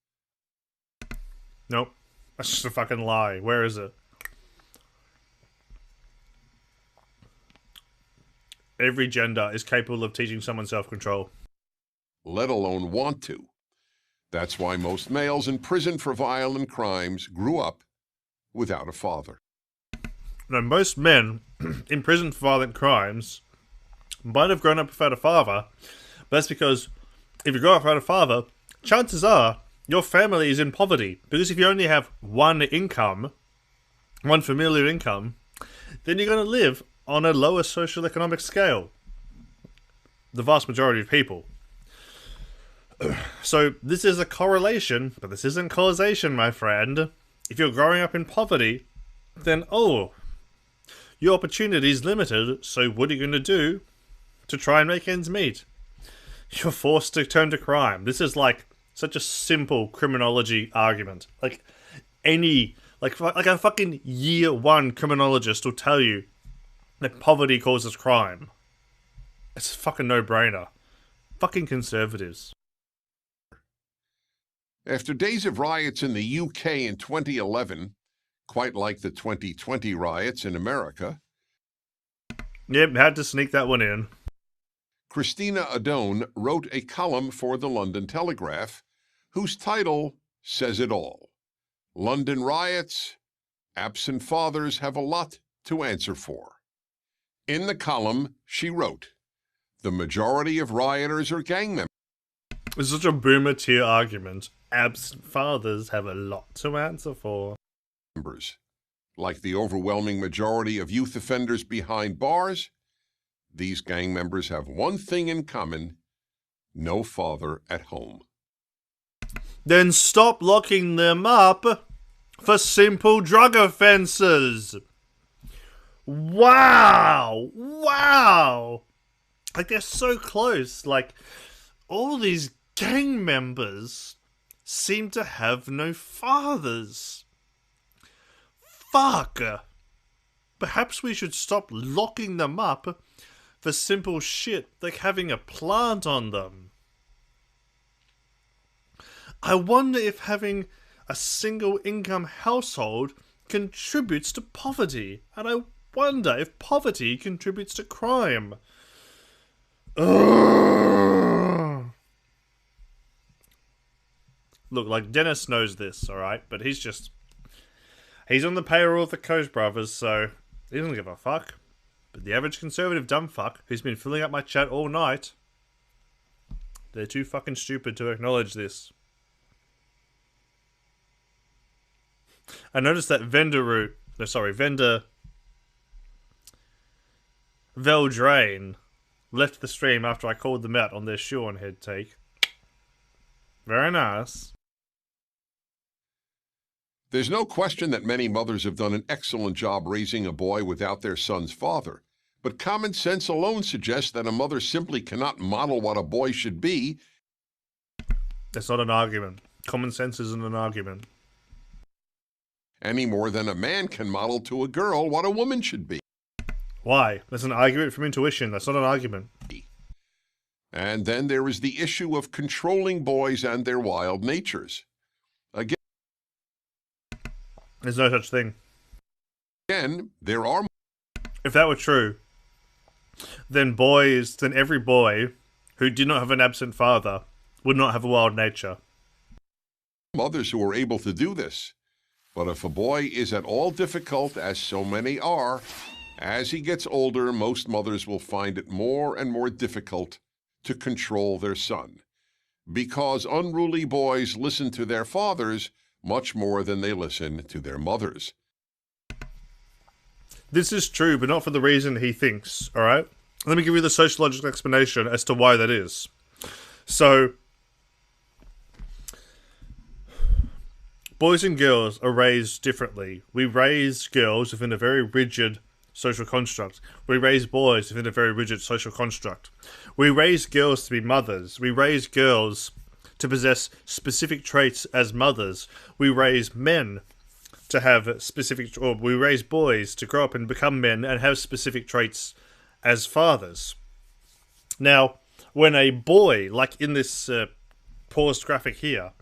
Nope. That's just a fucking lie. Where is it? Every gender is capable of teaching someone self-control. Let alone want to. That's why most males in prison for violent crimes grew up without a father. No, most men in prison for violent crimes might have grown up without a father, but that's because if you grow up without a father, chances are your family is in poverty. Because if you only have one income, one familiar income, then you're going to live on a lower social economic scale. The vast majority of people. So this is a correlation, but this isn't causation, my friend. If you're growing up in poverty, then your opportunity is limited, so what are you going to do to try and make ends meet? You're forced to turn to crime. This is like such a simple criminology argument. Like a fucking year 1 criminologist will tell you that poverty causes crime. It's a fucking no-brainer. Fucking conservatives. After days of riots in the UK in 2011, quite like the 2020 riots in America. Yep, had to sneak that one in. Christina Adone wrote a column for the London Telegraph, whose title says it all. London riots, absent fathers have a lot to answer for. In the column, she wrote, the majority of rioters are gang members. It's such a boomer tier argument. Absent fathers have a lot to answer for. Like the overwhelming majority of youth offenders behind bars, these gang members have one thing in common: no father at home. Then stop locking them up for simple drug offences. Wow! Like, they're so close. Like, all these gang members seem to have no fathers. Fuck! Perhaps we should stop locking them up for simple shit like having a plant on them. I wonder if having a single income household contributes to poverty, and I wonder if poverty contributes to crime. Ugh. Look, like, Dennis knows this, alright? But he's on the payroll of the Koch brothers, so he doesn't give a fuck. But the average conservative dumb fuck who's been filling up my chat all night, they're too fucking stupid to acknowledge this. I noticed that Vendor Veldrain left the stream after I called them out on their shoe on head take. Very nice. There's no question that many mothers have done an excellent job raising a boy without their son's father, But common sense alone suggests that a mother simply cannot model what a boy should be. That's not an argument. Common sense isn't an argument. Any more than a man can model to a girl what a woman should be. Why? That's an argument from intuition. That's not an argument. And then there is the issue of controlling boys and their wild natures. There's no such thing. Again, there are If that were true, then every boy who did not have an absent father would not have a wild nature. mothers who are able to do this. But if a boy is at all difficult, as so many are, as he gets older, most mothers will find it more and more difficult to control their son, because unruly boys listen to their fathers much more than they listen to their mothers. This is true, but not for the reason he thinks, alright? Let me give you the sociological explanation as to why that is. So, boys and girls are raised differently. We raise girls within a very rigid social construct. We raise boys within a very rigid social construct. We raise girls to be mothers. We raise girls to possess specific traits as mothers. We raise men to have specific, or we raise boys to grow up and become men and have specific traits as fathers. Now, when a boy, like in this paused graphic here,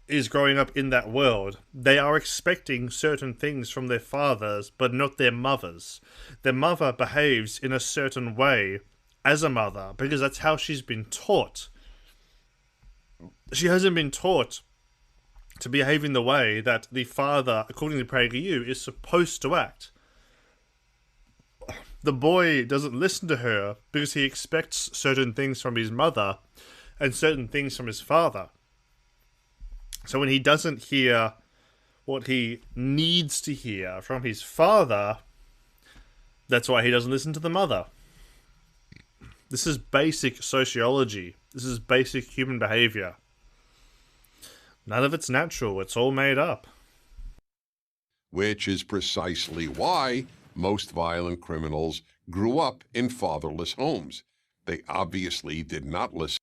is growing up in that world, they are expecting certain things from their fathers, but not their mothers. Their mother behaves in a certain way as a mother, because that's how she's been taught. She hasn't been taught to behave in the way that the father, according to PragerU, is supposed to act. The boy doesn't listen to her because he expects certain things from his mother and certain things from his father. So when he doesn't hear what he needs to hear from his father, that's why he doesn't listen to the mother. This is basic sociology. This is basic human behavior. None of it's natural. It's all made up. Which is precisely why most violent criminals grew up in fatherless homes. They obviously did not listen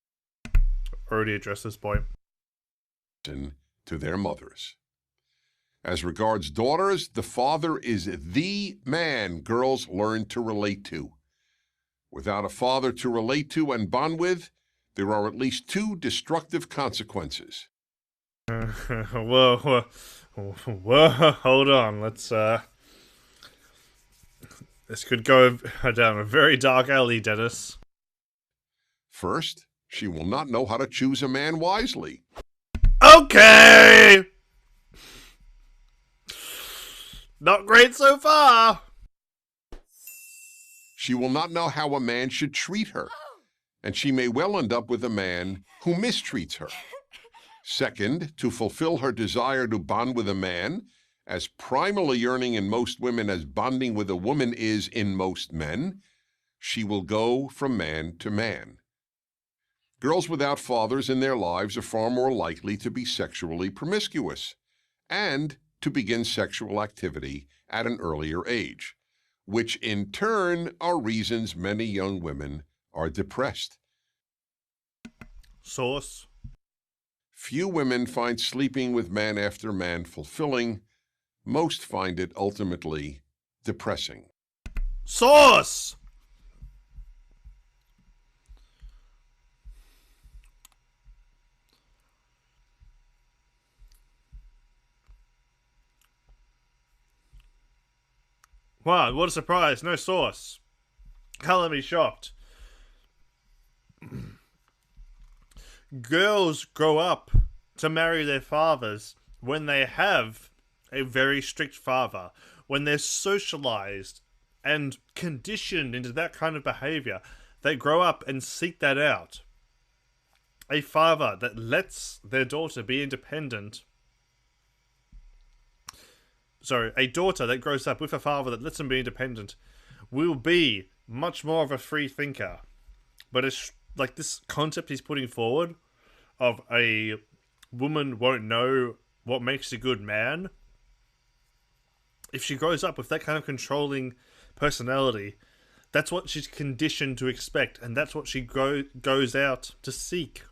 Already addressed this point. to their mothers. As regards daughters, the father is the man girls learn to relate to. Without a father to relate to and bond with, there are at least two destructive consequences. Whoa, hold on. This could go down a very dark alley, Dennis. First, she will not know how to choose a man wisely. Okay! Not great so far. She will not know how a man should treat her, and she may well end up with a man who mistreats her. Second, to fulfill her desire to bond with a man, as primally yearning in most women as bonding with a woman is in most men, she will go from man to man. Girls without fathers in their lives are far more likely to be sexually promiscuous and to begin sexual activity at an earlier age, which in turn are reasons many young women are depressed. Source. Few women find sleeping with man after man fulfilling. Most find it ultimately depressing. Source! Wow, what a surprise. No source. Color me shocked. Girls grow up to marry their fathers when they have a very strict father, when they're socialized and conditioned into that kind of behavior. They grow up and seek that out. A father that lets their daughter be independent. Sorry, a daughter that grows up with a father that lets them be independent will be much more of a free thinker. But it's like this concept he's putting forward of a woman won't know what makes a good man. If she grows up with that kind of controlling personality, That's what she's conditioned to expect, and that's what she goes out to seek.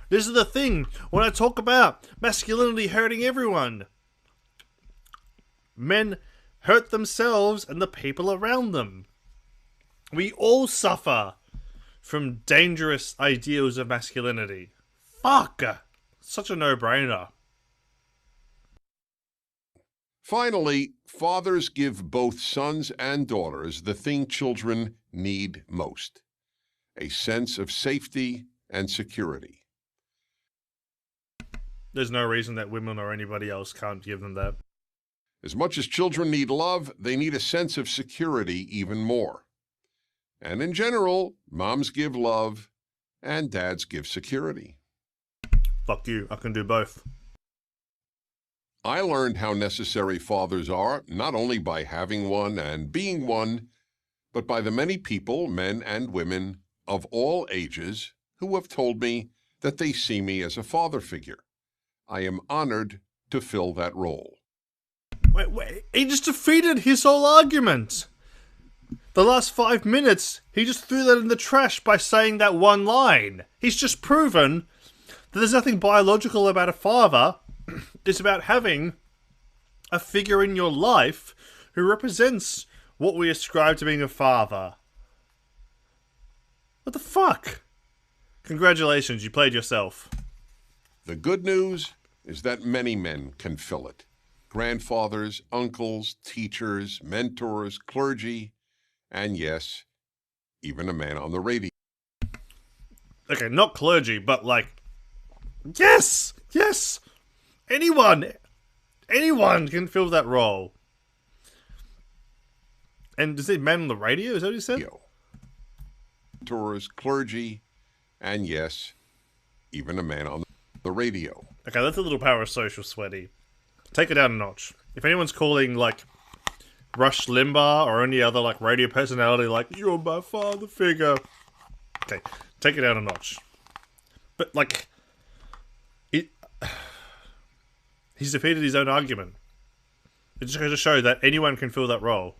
This is the thing when I talk about masculinity hurting everyone. Men hurt themselves and the people around them. We all suffer from dangerous ideals of masculinity. Fuck! Such a no-brainer. Finally, fathers give both sons and daughters the thing children need most: a sense of safety and security. There's no reason that women or anybody else can't give them that. As much as children need love, they need a sense of security even more. And in general, moms give love and dads give security. Fuck you, I can do both. I learned how necessary fathers are, not only by having one and being one, but by the many people, men and women, of all ages, who have told me that they see me as a father figure. I am honored to fill that role. Wait, he just defeated his whole argument. The last 5 minutes, he just threw that in the trash by saying that one line. He's just proven that there's nothing biological about a father. It's about having a figure in your life who represents what we ascribe to being a father. What the fuck? Congratulations, you played yourself. The good news is that many men can fill it. Grandfathers, uncles, teachers, mentors, clergy, and yes, even a man on the radio. Okay, not clergy, but like... Yes! Anyone can fill that role. And does it man on the radio? Is that what you said? Mentors, clergy, and yes, even a man on the radio. Okay, that's a little parasocial, Sweaty. Take it down a notch. If anyone's calling, like, Rush Limbaugh or any other, like, radio personality, like, you're my father figure. Okay, take it down a notch. But, like, he's defeated his own argument. It just goes to show that anyone can fill that role.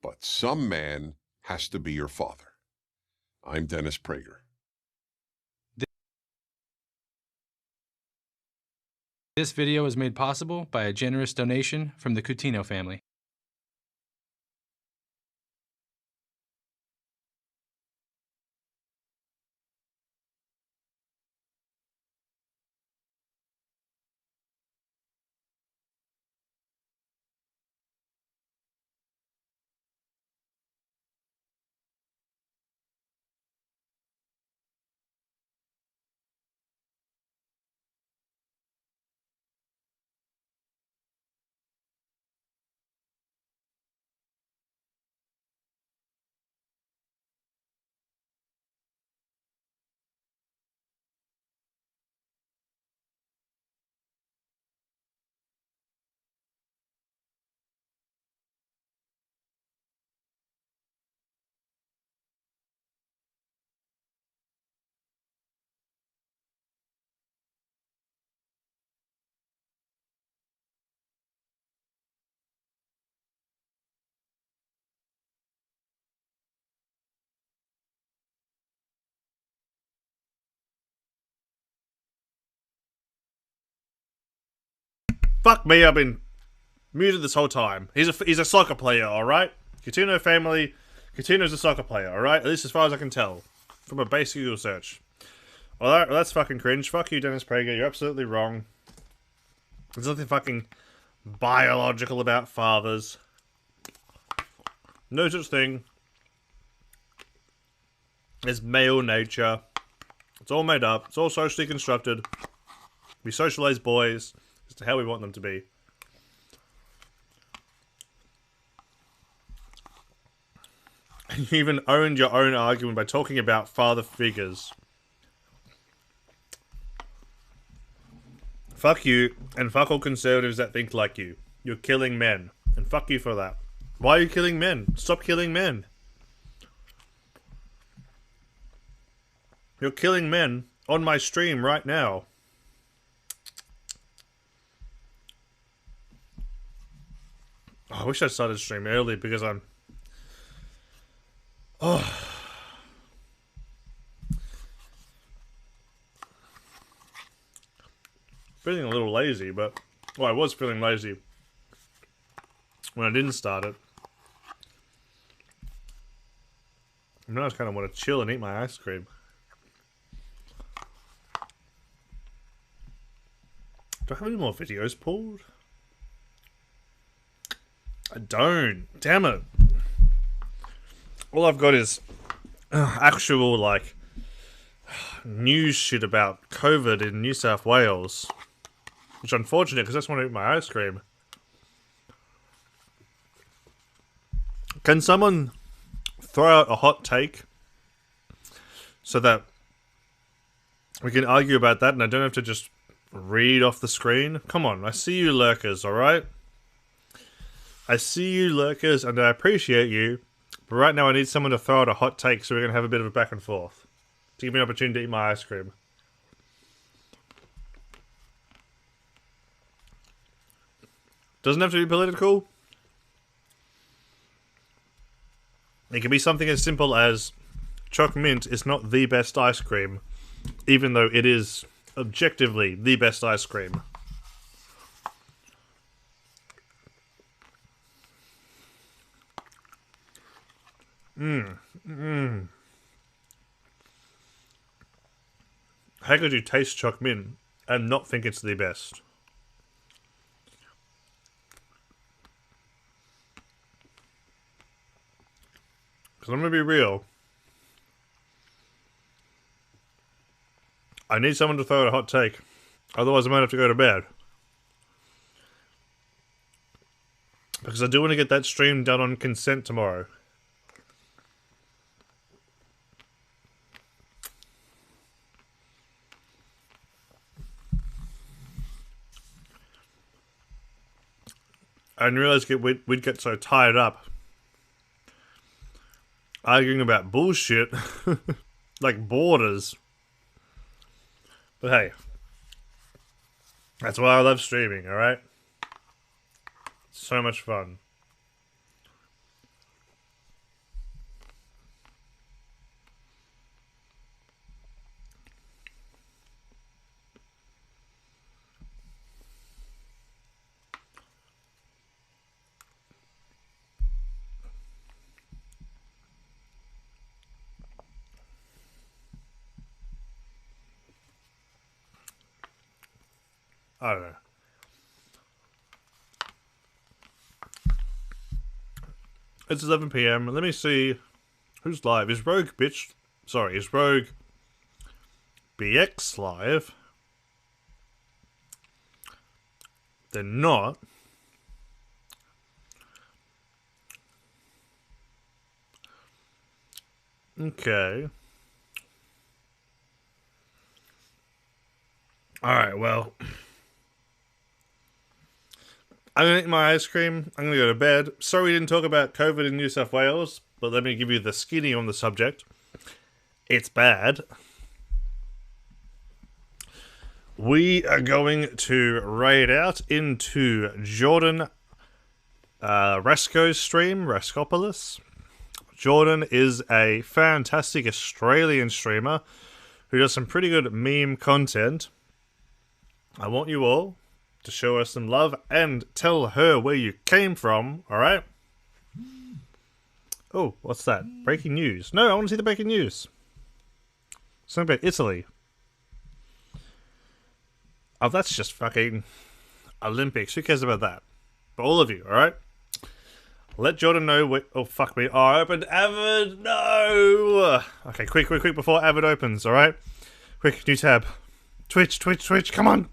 But some man has to be your father. I'm Dennis Prager. This video is made possible by a generous donation from the Coutinho family. Fuck me, I've been muted this whole time. He's a soccer player, alright? Coutinho family, Coutinho's a soccer player, alright? At least as far as I can tell. From a basic Google search. Alright, well that's fucking cringe. Fuck you, Dennis Prager, you're absolutely wrong. There's nothing fucking biological about fathers. No such thing as male nature. It's all made up. It's all socially constructed. We socialize boys as to how we want them to be. And you even owned your own argument by talking about father figures. Fuck you, and fuck all conservatives that think like you. You're killing men, and fuck you for that. Why are you killing men? Stop killing men. You're killing men on my stream right now. wish I started stream early because I'm... feeling a little lazy, but... Well, I was feeling lazy when I didn't start it. Now I just kind of want to chill and eat my ice cream. Do I have any more videos pulled? I don't. Damn it. All I've got is actual, like, news shit about COVID in New South Wales. Which is unfortunate because I just want to eat my ice cream. Can someone throw out a hot take so that we can argue about that and I don't have to just read off the screen? Come on, I see you lurkers, alright? I see you lurkers and I appreciate you, but right now I need someone to throw out a hot take so we're going to have a bit of a back and forth. To give me an opportunity to eat my ice cream. Doesn't have to be political. It can be something as simple as Choc Mint is not the best ice cream, even though it is objectively the best ice cream. How could you taste Choc Mint and not think it's the best? Because I'm going to be real. I need someone to throw out a hot take. Otherwise I might have to go to bed. Because I do want to get that stream done on consent tomorrow. I didn't realize we'd get so tied up arguing about bullshit like borders. But hey, that's why I love streaming, alright? So much fun. I don't know. It's 11 PM. Let me see who's live. Is Rogue Bitch... Sorry, is Rogue BX live? They're not. Okay. Alright, well... I'm going to eat my ice cream. I'm going to go to bed. Sorry we didn't talk about COVID in New South Wales, but let me give you the skinny on the subject. It's bad. We are going to raid out into Jordan Rasco's stream, Rascopolis. Jordan is a fantastic Australian streamer who does some pretty good meme content. I want you all to show her some love and tell her where you came from, alright? Oh, what's that? Breaking news. No, I want to see the breaking news. Something about Italy. Oh, that's just fucking Olympics. Who cares about that? But all of you, alright? Let Jordan know what... Oh, fuck me. Oh, I opened Avid. No! Okay, quick, before Avid opens, alright? Quick, new tab. Twitch, come on!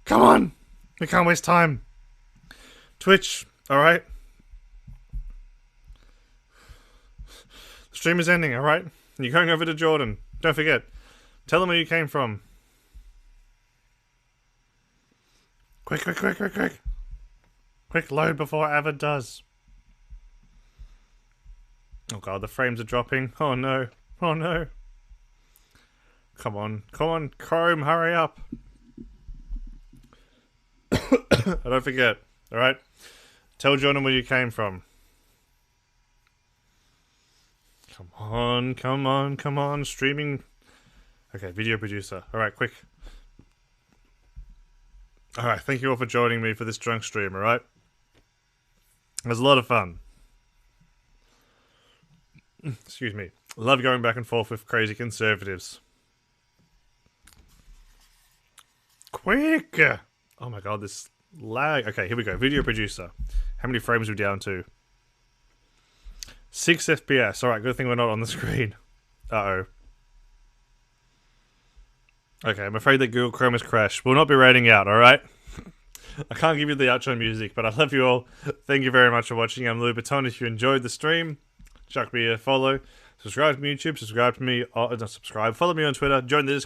Come on! We can't waste time. Twitch, alright? The stream is ending, alright? You're going over to Jordan. Don't forget. Tell them where you came from. Quick. Quick, load before Avid does. Oh god, the frames are dropping. Oh no. Come on, Chrome, hurry up. Don't forget, alright? Tell Jordan where you came from. Come on, come on, come on. Streaming. Okay, video producer. Alright, quick. Alright, thank you all for joining me for this drunk stream, alright? It was a lot of fun. Excuse me. Love going back and forth with crazy conservatives. Quick! Oh my god, this lag. Okay, here we go. Video producer. How many frames are we down to? 6 FPS. Alright, good thing we're not on the screen. Uh-oh. Okay, I'm afraid that Google Chrome has crashed. We'll not be rating out, alright? I can't give you the outro music, but I love you all. Thank you very much for watching. I'm Louis Vuitton. If you enjoyed the stream, chuck me a follow. Subscribe to me on YouTube. Subscribe to me. Not subscribe. Follow me on Twitter. Join the Discord.